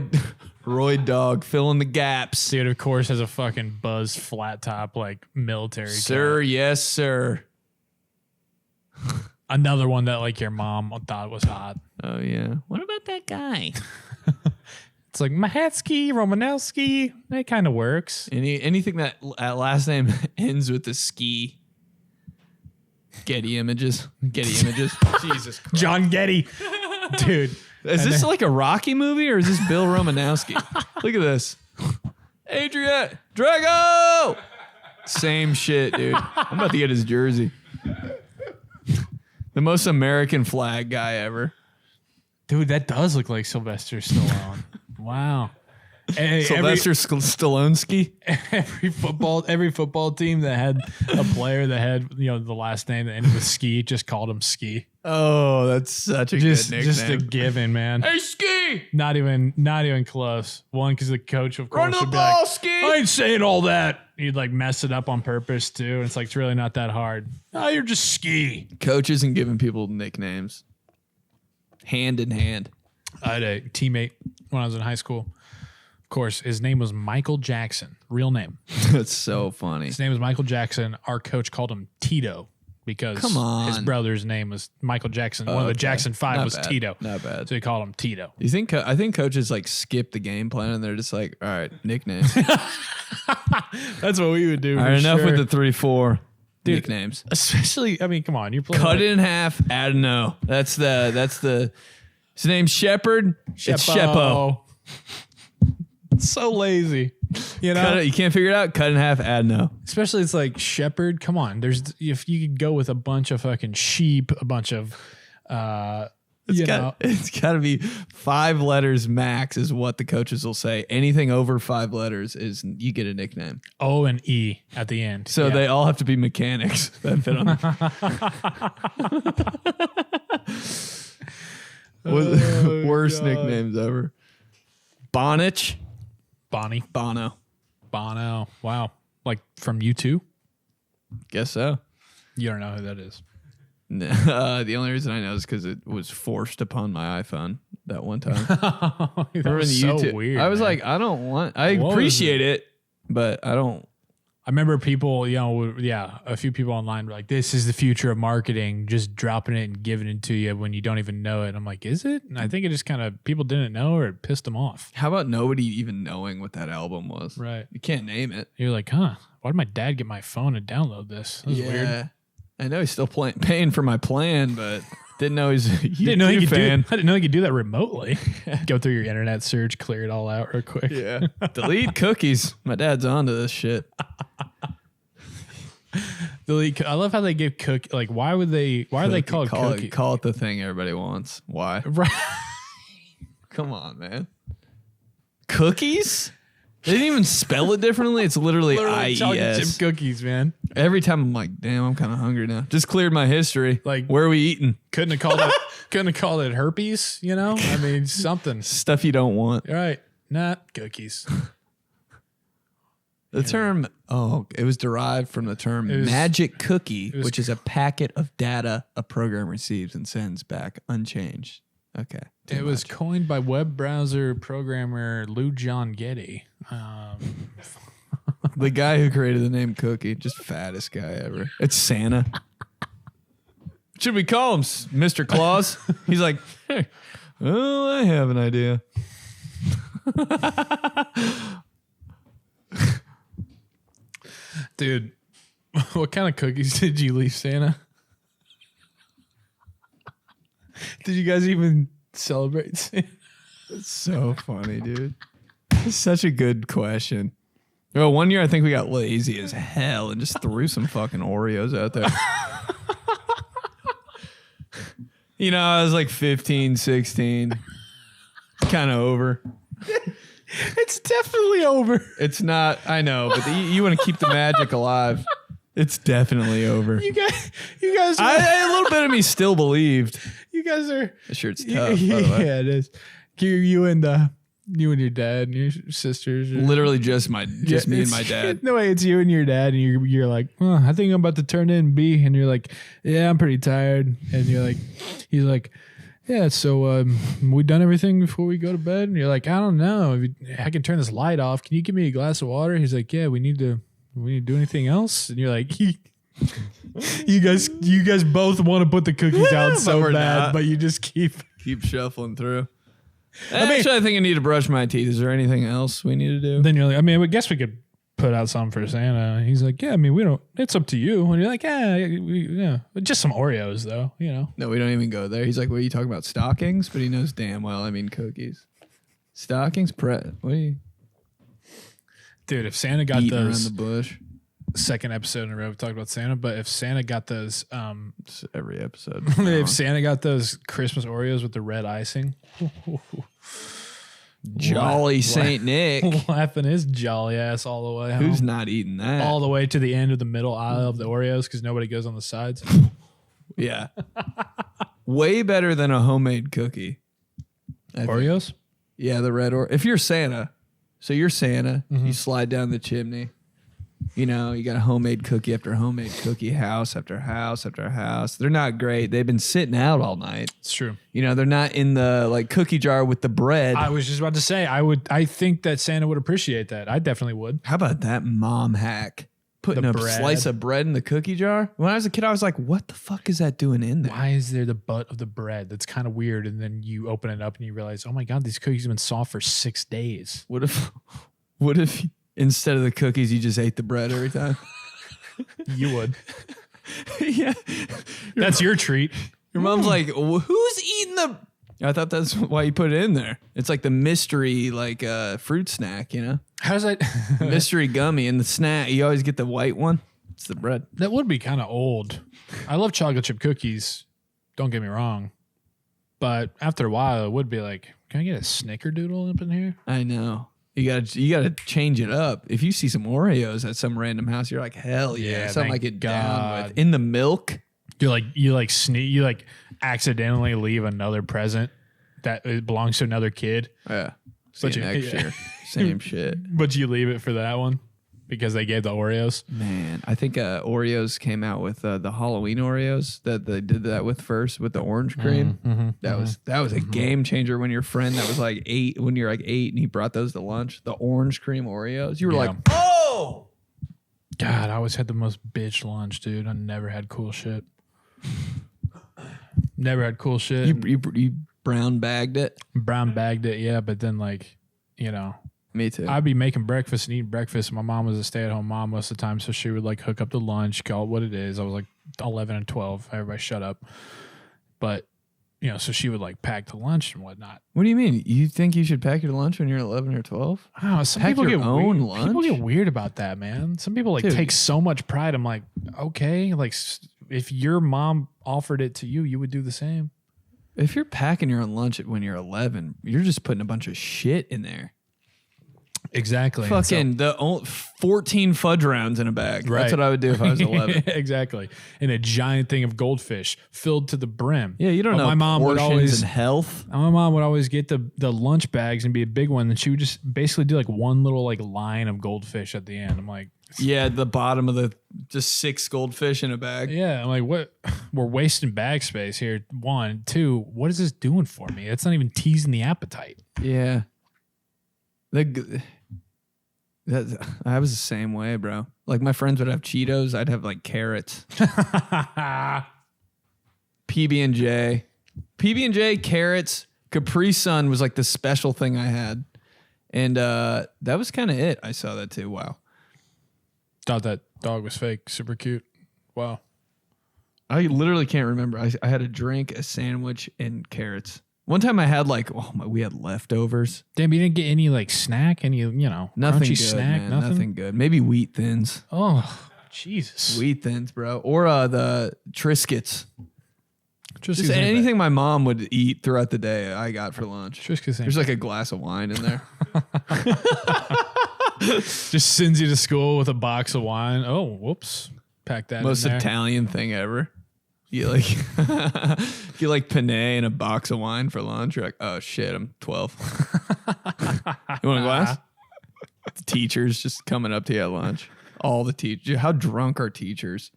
Dog filling the gaps. Dude, of course, has a fucking Buzz flat top, like military. Sir, cut. yes, sir. Another one that like your mom thought was hot. Oh, yeah. What about that guy? It's like Mahatsky, Romanowski. That kind of works. Anything that last name ends with a ski. Getty images. Jesus Christ. John Getty. Dude. Is this like a Rocky movie or is this Bill Romanowski? Look at this. Adrian Drago. Same shit, dude. I'm about to get his jersey. The most American flag guy ever. Dude, that does look like Sylvester Stallone. Wow. Hey, Sylvester Stallone. every football team that had a player that had, the last name that ended with Ski just called him Ski. Oh, that's such a good nickname. Just a given, man. Hey, Ski! Not even close. One, because the coach, of course, Run the would be ball, like, Ski! I ain't saying all that. You'd like mess it up on purpose too. And it's like, it's really not that hard. Oh, you're just Ski. Coach isn't giving people nicknames. Hand in hand. I had a teammate when I was in high school. Of course, his name was Michael Jackson. Real name. That's so funny. His name was Michael Jackson. Our coach called him Tito because Come on. his brother's name was Michael Jackson. One of the Jackson 5 Not was bad. Tito. Not bad. So he called him Tito. You think? I think coaches like skip the game plan and they're just like, all right, nicknames. That's what we would do. All right, enough with the 3-4 Dude, nicknames. Especially, I mean, come on, you're playing. Cut it in half. Add a no. That's the. His name's Shepard. It's Sheppo. So lazy, Cut it, you can't figure it out. Cut in half. Add no. Especially, it's like Shepherd. Come on, if you could go with a bunch of fucking sheep, a bunch of, It's got to be 5 letters max is what the coaches will say. Anything over 5 letters is you get a nickname. O and E at the end. So they all have to be mechanics that fit on. The worst nicknames ever. Bonich. Bonnie. Bono. Wow. Like from U2? Guess so. You don't know who that is. No, the only reason I know is because it was forced upon my iPhone that one time. That was so weird. I was man. like, I What was appreciate it, but I don't. I remember people, a few people online were like, this is the future of marketing, just dropping it and giving it to you when you don't even know it. I'm like, is it? And I think it just kind of, people didn't know or it pissed them off. How about nobody even knowing what that album was? Right. You can't name it. You're like, why did my dad get my phone and download this? That was weird. I know he's still paying for my plan, but didn't know he's a Didn't know he YouTube could fan. I didn't know he could do that remotely. Go through your internet search, clear it all out real quick. Yeah. Delete cookies. My dad's onto this shit. Delete. I love how they give cookie. Like, why are they called cookie? Call it the thing everybody wants. Why? Right. Come on, man. Cookies? They didn't even spell it differently. It's literally chocolate IES. chip cookies, man. Every time I'm like, damn, I'm kind of hungry now. Just cleared my history. Like, where are we eating? Couldn't have called it herpes, I mean, something. Stuff you don't want. Right. Not cookies. The term, it was derived from the term magic cookie, which is a packet of data a program receives and sends back unchanged. Okay. It was coined by web browser programmer Lou John Getty. The guy who created the name Cookie, just fattest guy ever. It's Santa. Should we call him Mr. Claus? He's like, hey, oh, I have an idea. Dude, what kind of cookies did you leave Santa? Did you guys even celebrate Santa? It's so funny, dude. It's such a good question. Well, one year I think we got lazy as hell and just threw some fucking Oreos out there. You know, I was like 15, 16. Kind of over. It's definitely over. It's not, I know, but you want to keep the magic alive. It's definitely over. You guys are, a little bit of me still believed. You guys are. That shirt's tough, by the way. Yeah, it is. You and your dad and your sisters. Literally just me and my dad. No way, it's you and your dad, and you're like, oh, I think I'm about to turn in B, and you're like, yeah, I'm pretty tired, and he's like, yeah, so we done everything before we go to bed, and you're like, I don't know, I can turn this light off. Can you give me a glass of water? He's like, yeah, we need to do anything else, and you're like, you guys both want to put the cookies out so bad, not. But you just keep shuffling through. Actually, I think I need to brush my teeth. Is there anything else we need to do? Then you're like, I mean, I guess we could put out something for Santa. He's like, yeah, I mean, we don't. It's up to you. And you're like, yeah, just some Oreos though, you know. No, we don't even go there. He's like, what are you talking about? Stockings? But he knows damn well I mean cookies. Stockings? What are you? Dude, if Santa got beating those around the bush. Second episode in a row we talked about Santa, but if Santa got those it's every episode. If Santa got those Christmas Oreos with the red icing. Jolly Saint Nick. Laughing his jolly ass all the way home. Who's not eating that? All the way to the end of the middle aisle of the Oreos because nobody goes on the sides. Yeah. Way better than a homemade cookie. Oreos? Yeah, the red If you're Santa, so you're Santa, you slide down the chimney. You know, you got a homemade cookie after homemade cookie, house after house after house. They're not great. They've been sitting out all night. It's true. You know, they're not in the like cookie jar with the bread. I was just about to say, I think that Santa would appreciate that. I definitely would. How about that mom hack? Putting a slice of bread in the cookie jar? When I was a kid, I was like, what the fuck is that doing in there? Why is there the butt of the bread? That's kind of weird. And then you open it up and you realize, oh my God, these cookies have been soft for 6 days. What if instead of the cookies, you just ate the bread every time? You would. Yeah. That's your treat. Your mom's like, who's eating the... I thought that's why you put it in there. It's like the mystery, like fruit snack, you know? How's that? Mystery gummy and the snack. You always get the white one. It's the bread. That would be kind of old. I love chocolate chip cookies. Don't get me wrong. But after a while, it would be like, can I get a snickerdoodle up in here? I know. You gotta change it up. If you see some Oreos at some random house, you're like, hell yeah, something I get down with. In the milk. You accidentally leave another present that it belongs to another kid. Yeah. Next year. Same shit. But you leave it for that one because they gave the Oreos. Man, I think Oreos came out with the Halloween Oreos that they did that with first with the orange cream. That was a game changer when your friend that was like 8, when you're like 8 and he brought those to lunch, the orange cream Oreos. You were like, oh! God, I always had the most bitch lunch, dude. I never had cool shit. Never had cool shit. You brown bagged it? Brown bagged it, yeah. But then, like, you know. Me too. I'd be making breakfast and eating breakfast. My mom was a stay-at-home mom most of the time, so she would, like, hook up the lunch, call it what it is. I was, like, 11 and 12. Everybody shut up. But, you know, so she would, like, pack the lunch and whatnot. What do you mean? You think you should pack your lunch when you're 11 or 12? I don't know. Some pack people your get own weird. lunch? People get weird about that, man. Some people, like, take so much pride. I'm like, okay. Like, if your mom offered it to you, you would do the same. If you're packing your own lunch when you're 11, you're just putting a bunch of shit in there. Exactly. Fucking 14 fudge rounds in a bag. Right. That's what I would do if I was 11. Exactly. And a giant thing of goldfish filled to the brim. Yeah, you don't know my mom would portions always and health. My mom would always get the lunch bags and be a big one, and she would just basically do like one little like line of goldfish at the end. I'm like, yeah, the bottom of just 6 goldfish in a bag. yeah, I'm like, what? We're wasting bag space here. 1, 2. What is this doing for me? It's not even teasing the appetite. Yeah. I was the same way, bro. Like my friends would have Cheetos, I'd have like carrots. PB&J, carrots, Capri Sun was like the special thing I had, and that was kind of it. I saw that too. Wow. Thought that dog was fake. Super cute. Wow. I literally can't remember. I had a drink, a sandwich, and carrots. One time I had we had leftovers. Damn, you didn't get any like snack, any Nothing crunchy good, snack, man. nothing? Nothing good. Maybe Wheat Thins. Oh, Jesus. Wheat Thins, bro, or the Triscuits. Just ain't anything my mom would eat throughout the day, I got for lunch. Triscuits ain't There's like a glass of wine in there. just sends you to school with a box of wine. Oh, whoops. Pack that Most in there. Italian thing ever. You like penne and a box of wine for lunch. You're like, oh shit, I'm 12. You want a glass? The teachers just coming up to you at lunch. All the teachers. How drunk are teachers?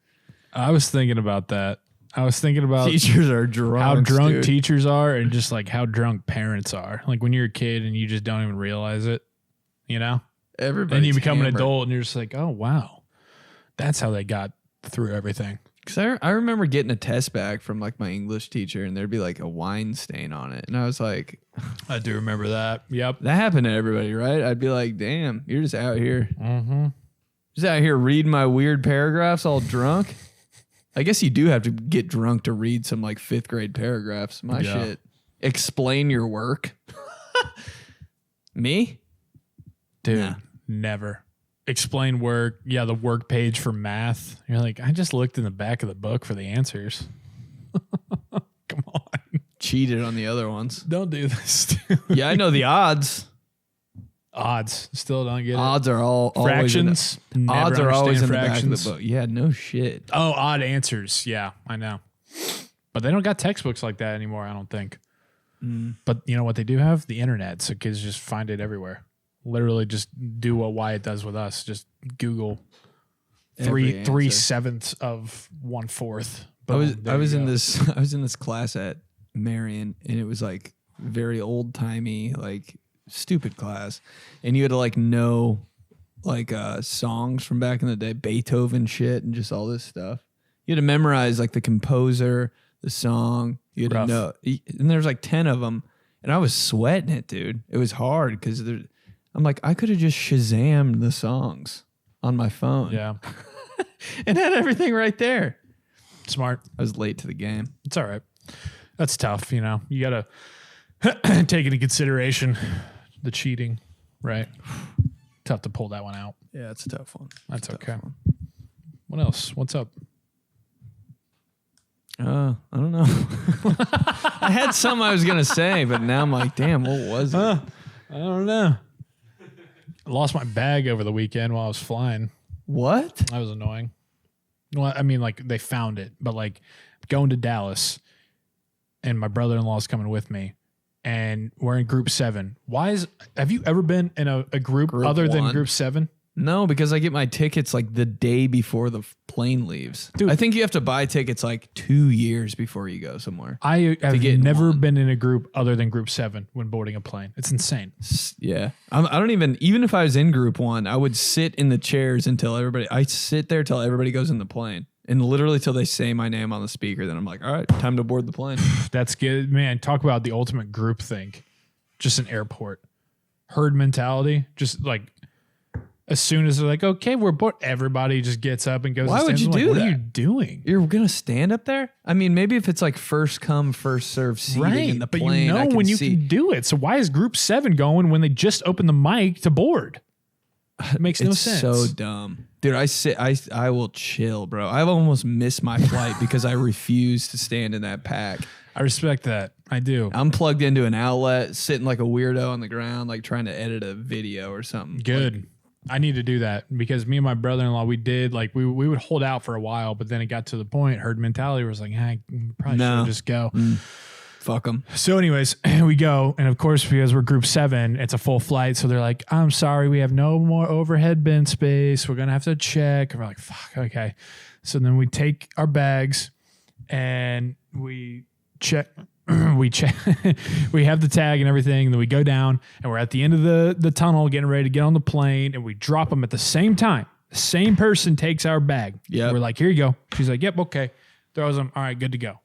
I was thinking about that. I was thinking about Teachers are drunk. how drunk dude. teachers are and just like how drunk parents are. Like when you're a kid and you just don't even realize it, you know? Everybody. Then you become an adult and you're just like, oh, wow. That's how they got through everything. Because I remember getting a test back from like my English teacher and there'd be like a wine stain on it. And I was like, I do remember that. Yep. that happened to everybody, right? I'd be like, damn, you're just out here. Mm-hmm. Just out here reading my weird paragraphs all drunk. I guess you do have to get drunk to read some like 5th grade paragraphs. My shit. Explain your work. Me? Dude, Nah. never. Explain work. Yeah, the work page for math. You're like, I just looked in the back of the book for the answers. Come on. Cheated on the other ones. Don't do this. Dude. Yeah, I know the odds. Odds. Still don't get Odds are all fractions. Always odds are always in the back of fractions. the book. Yeah, no shit. Oh, odd answers. Yeah, I know. But they don't got textbooks like that anymore, I don't think. But you know what they do have? The internet. So kids just find it everywhere. Literally just do what Wyatt does with us. Just Google Every answer. 3/7 of 1/4. I was in this class at Marion, and it was like very old timey, like stupid class, and you had to like know like songs from back in the day, Beethoven shit, and just all this stuff. You had to memorize like the composer, the song. You had to know, and there's like 10 of them, and I was sweating it, dude. It was hard because I'm like, I could have just Shazammed the songs on my phone, Yeah. and had everything right there. Smart. I was late to the game. It's all right. That's tough, you know. You got to take into consideration the cheating, right? Tough to pull that one out. Yeah, it's a tough one. That's okay. What else? What's up? I don't know. I had some I was gonna say, but now I'm like, damn, what was it? I don't know. I lost my bag over the weekend while I was flying. What? That was annoying. Well, I mean, like they found it, but like going to Dallas and my brother-in-law's coming with me and we're in group 7. Have you ever been in a group other than group 7? No, because I get my tickets like the day before the plane leaves. Dude. I think you have to buy tickets like 2 years before you go somewhere. I have get in never one. been in a group other than group 7 when boarding a plane. It's insane. Yeah. I don't even if I was in group 1, I would sit in the chairs until I sit there till everybody goes in the plane. And literally till they say my name on the speaker, then I'm like, all right, time to board the plane. That's good. Man, talk about the ultimate group think. Just an airport. Herd mentality. Just like as soon as they're like, okay, we're bored, everybody just gets up and goes. Why and would stands. you I'm do like, that? What are you doing? You're gonna stand up there? I mean, maybe if it's like first come, first serve seating in the but plane, you know I can when you see. can do it. So why is group 7 going when they just opened the mic to board? It makes no It's sense. so dumb. Dude, I will chill, bro. I've almost missed my flight because I refuse to stand in that pack. I respect that. I do. I'm plugged into an outlet, sitting like a weirdo on the ground, like trying to edit a video or something. Good. Like, I need to do that because me and my brother-in-law, we did like we would hold out for a while, but then it got to the point, herd mentality was like, hey, probably should just go. Fuck them. So anyways, we go. And of course, because we're group 7, it's a full flight. So they're like, I'm sorry, we have no more overhead bin space. We're going to have to check. And we're like, fuck, okay. So then we take our bags and we check. We check. We have the tag and everything. And then we go down and we're at the end of the tunnel getting ready to get on the plane. And we drop them at the same time. The same person takes our bag. Yeah. We're like, here you go. She's like, yep, okay. Throws them. All right, good to go.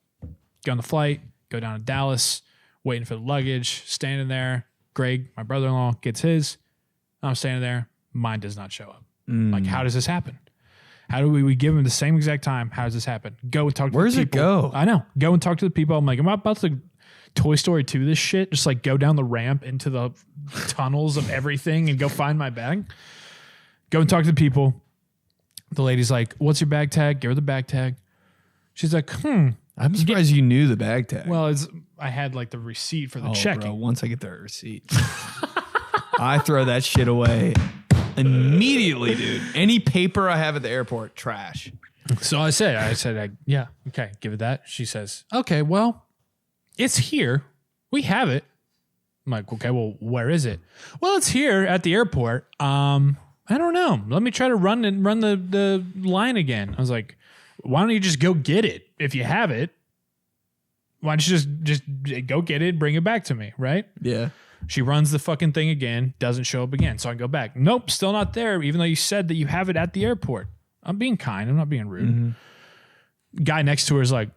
Get on the flight. Go down to Dallas, waiting for the luggage, standing there. Greg, my brother-in-law, gets his. I'm standing there. Mine does not show up. Like, how does this happen? How do we give him the same exact time? How does this happen? Go and talk to Where's the it people. go? I know. Go and talk to the people. I'm like, am I about to Toy Story 2 this shit? Just like go down the ramp into the tunnels of everything and go find my bag? Go and talk to the people. The lady's like, what's your bag tag? Give her the bag tag. She's like, I'm surprised you knew the bag tag. Well, I had like the receipt for the checking. Bro, once I get the receipt, I throw that shit away immediately, dude. Any paper I have at the airport, trash. So I said, yeah, okay, give it that. She says, okay, well, it's here. We have it. I'm like, okay, well, where is it? Well, it's here at the airport. I don't know. Let me try to run the line again. I was like, why don't you just go get it? If you have it, why don't you just go get it, bring it back to me, right? Yeah. She runs the fucking thing again, doesn't show up again. So I go back. Nope, still not there, even though you said that you have it at the airport. I'm being kind. I'm not being rude. Mm-hmm. Guy next to her is like,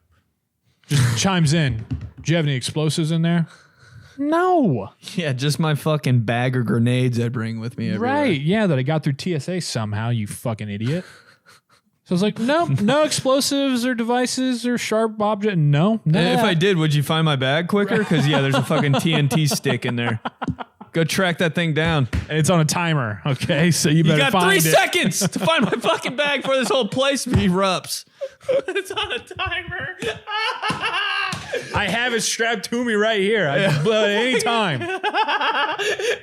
just chimes in. Do you have any explosives in there? No. Yeah, just my fucking bag of grenades I bring with me everywhere. Right. Yeah, that I got through TSA somehow, you fucking idiot. So I was like, nope, no explosives or devices or sharp object. No. And if I did, would you find my bag quicker? Because, yeah, there's a fucking TNT stick in there. Go track that thing down. And it's on a timer, okay? So you better find it. You got 3 seconds to find my fucking bag before this whole place erupts. It's on a timer. I have it strapped to me right here. I can blow it any time.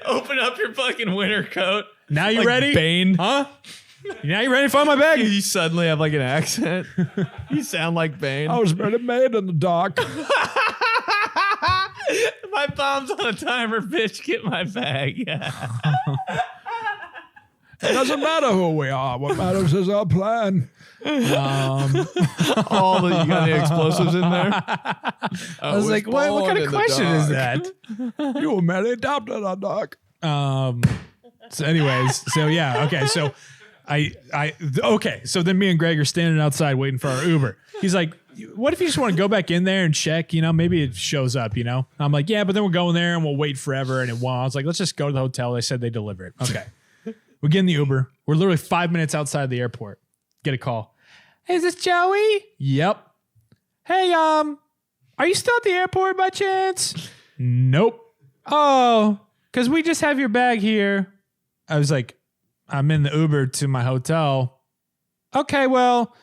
Open up your fucking winter coat. Now you like ready? Bane. Huh? Now you ready to find my bag? You suddenly have like an accent. You sound like Bane. I was ready made in the dark. My bomb's on a timer, bitch. Get my bag. Yeah. It doesn't matter who we are. What matters is our plan. You got any explosives in there? I was like, what kind of question is that? You were merely adopted, a dog. So anyways, so yeah, okay. So so then me and Greg are standing outside waiting for our Uber. He's like, what if you just want to go back in there and check, maybe it shows up, I'm like, yeah, but then we're going there and we'll wait forever and it won't. I was like, let's just go to the hotel. They said they deliver it. Okay. We get in the Uber. We're literally 5 minutes outside the airport. Get a call. Hey, is this Joey? Yep. Hey, are you still at the airport by chance? Nope. Oh, because we just have your bag here. I was like, I'm in the Uber to my hotel. Okay, well,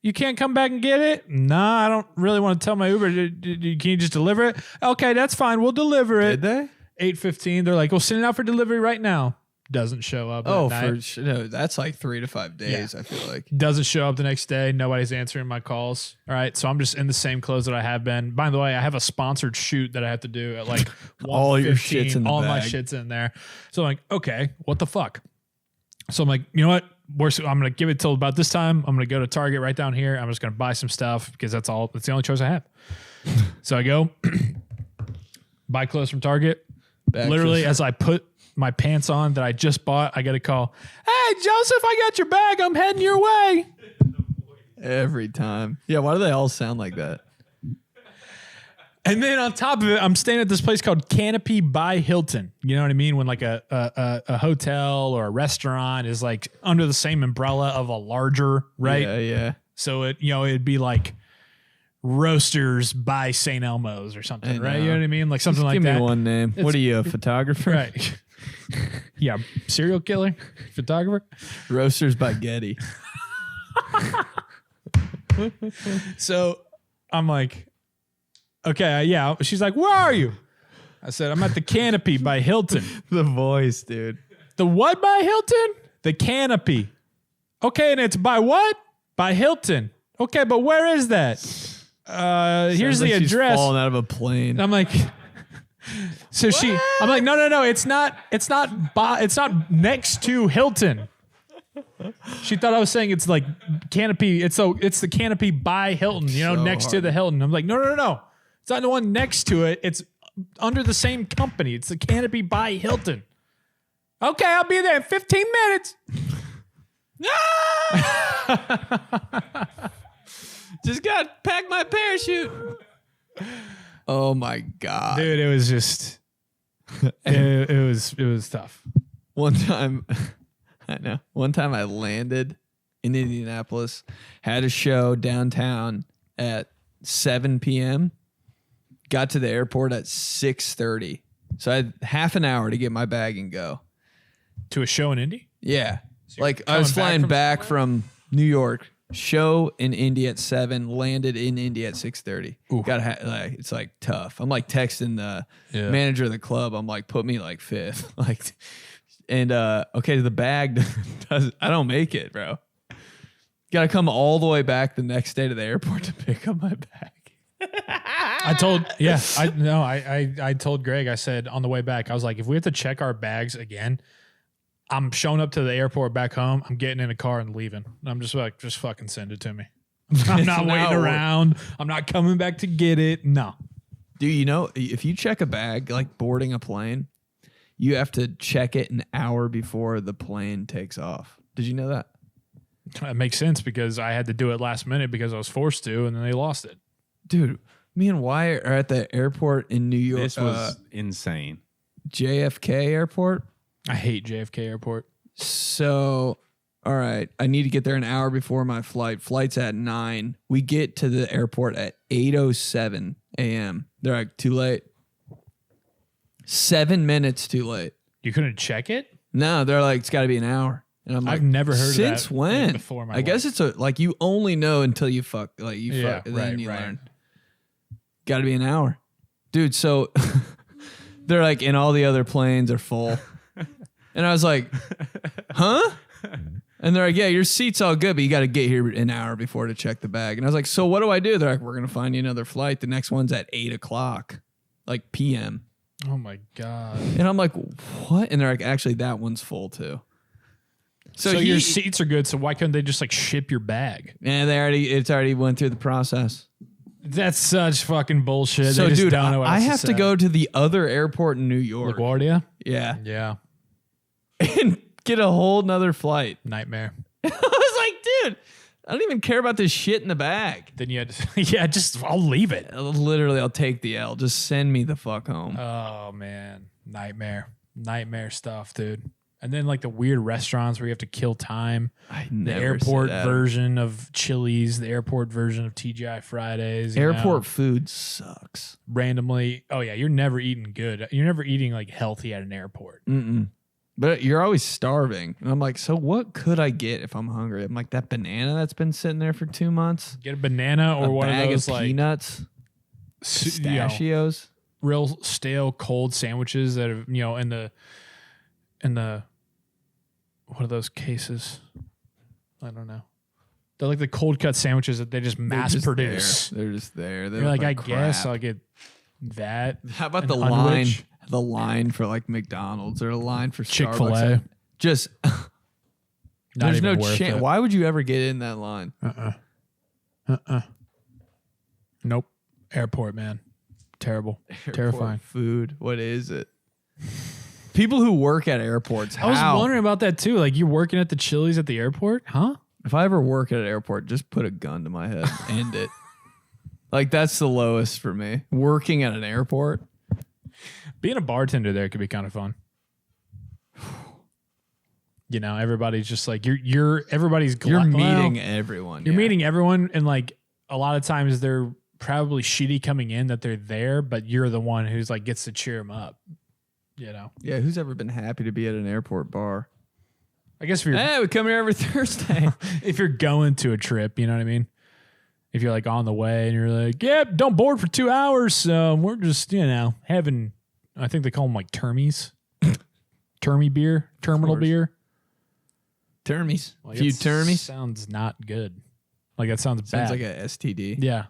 you can't come back and get it? Nah, I don't really want to tell my Uber. Can you just deliver it? Okay, that's fine. We'll deliver it. Did they? 8:15. They're like, we'll send it out for delivery right now. Doesn't show up. No, that's like 3 to 5 days, yeah. I feel like. Doesn't show up the next day. Nobody's answering my calls. All right, so I'm just in the same clothes that I have been. By the way, I have a sponsored shoot that I have to do at like 1:15. All your shit's in the all bag. My shit's in there. So I'm like, okay, what the fuck? So I'm like, you know what? I'm going to give it till about this time. I'm going to go to Target right down here. I'm just going to buy some stuff because that's the only choice I have. So I go buy clothes from Target. Literally, as I put my pants on that I just bought, I get a call. Hey, Joseph, I got your bag. I'm heading your way. Every time. Yeah, why do they all sound like that? And then on top of it, I'm staying at this place called Canopy by Hilton. You know what I mean? When like a hotel or a restaurant is like under the same umbrella of a larger, right? Yeah. So it'd be like Roasters by St. Elmo's or something, right? You know what I mean? Like something like that. Give me one name. What are you, a photographer? Right. Yeah, serial killer, photographer. Roasters by Getty. So I'm like, okay, yeah. She's like, where are you? I said, I'm at the Canopy by Hilton. The voice, dude. The what by Hilton? The Canopy. Okay, and it's by what? By Hilton. Okay, but where is that? Here's the address. Falling out of a plane. And I'm like, so what? I'm like, no, it's not next to Hilton. She thought I was saying it's like Canopy. It's the Canopy by Hilton, next to the Hilton. I'm like, no. It's not the one next to it. It's under the same company. It's the Canopy by Hilton. Okay, I'll be there in 15 minutes. Just got to pack my parachute. Oh my God. Dude, it was just it was tough. One time I landed in Indianapolis, had a show downtown at 7 p.m. Got to the airport at 6:30. So I had half an hour to get my bag and go. To a show in Indy? Yeah. So like I was flying back from New York, show in Indy at 7, landed in Indy at 6:30. It's like tough. I'm like texting the manager of the club. I'm like, put me like 5th. Like, and okay, the bag I don't make it, bro. Got to come all the way back the next day to the airport to pick up my bag. I told Greg, I said on the way back, I was like, if we have to check our bags again, I'm showing up to the airport back home. I'm getting in a car and leaving. And I'm just like, just fucking send it to me. I'm not waiting around. I'm not coming back to get it. No. Dude, if you check a bag, like boarding a plane, you have to check it an hour before the plane takes off. Did you know that? That makes sense because I had to do it last minute because I was forced to, and then they lost it. Dude, me and Wyatt are at the airport in New York. This was insane. JFK Airport. I hate JFK Airport. So, all right, I need to get there an hour before my flight. Flight's at 9. We get to the airport at 8:07 a.m. They're like, too late. 7 minutes too late. You couldn't check it? No, they're like, it's got to be an hour. And I'm like, I've never heard of that. Since when? Before my I guess it's like you only know until you fuck. Like you fuck, and then you learn. Got to be an hour, dude. So they're like, and all the other planes are full. And I was like, huh? And they're like, yeah, your seat's all good, but you got to get here an hour before to check the bag. And I was like, so what do I do? They're like, we're going to find you another flight. The next one's at 8:00, like p.m. Oh my God. And I'm like, what? And they're like, actually, that one's full too. So your seats are good. So why couldn't they just like ship your bag? Yeah, it's already went through the process. That's such fucking bullshit. So, they just dude, don't know what I else have to say. go to the other airport in New York. LaGuardia? Yeah. Yeah. And get a whole nother flight. Nightmare. I was like, dude, I don't even care about this shit in the bag. Then you had to, I'll leave it. Literally, I'll take the L. Just send me the fuck home. Oh, man. Nightmare stuff, dude. And then like the weird restaurants where you have to kill time. The airport version of Chili's, the airport version of TGI Fridays. Airport food sucks. Randomly. Oh, yeah. You're never eating good. You're never eating like healthy at an airport. Mm-mm. But you're always starving. And I'm like, so what could I get if I'm hungry? I'm like, that banana that's been sitting there for 2 months. Get a banana or one of those like peanuts, pistachios. Real stale cold sandwiches that are, in the what are those cases? I don't know. They're like the cold cut sandwiches that they just mass produce. They're just there. You're like, I guess I'll get that. How about the line? The line for like McDonald's or a line for Chick-fil-A. Starbucks. Just there's no chance. Why would you ever get in that line? Nope. Airport, man. Terrible. Terrifying. Food. What is it? People who work at airports. I was wondering about that too. Like, you're working at the Chili's at the airport? Huh? If I ever work at an airport, just put a gun to my head. End it. Like, that's the lowest for me. Working at an airport. Being a bartender there could be kind of fun. Everybody's just like everybody's you're meeting everyone. You're meeting everyone, and like a lot of times they're probably shitty coming in that they're there, but you're the one who's like gets to cheer them up. Yeah, who's ever been happy to be at an airport bar? I guess if you're we come here every Thursday. if you're going to a trip, you know what I mean? If you're like on the way and you're like, yep, don't board for 2 hours. We're just, having, I think they call them like termies. Termy beer, terminal beer. Termies. Like, Few termies. Sounds not good. Like that sounds bad. Sounds like a STD. Yeah.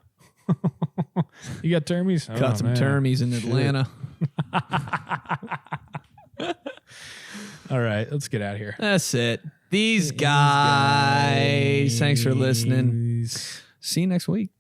You got termies? Caught some termies in Atlanta. All right, let's get out of here. That's it. These guys. Thanks for listening. See you next week.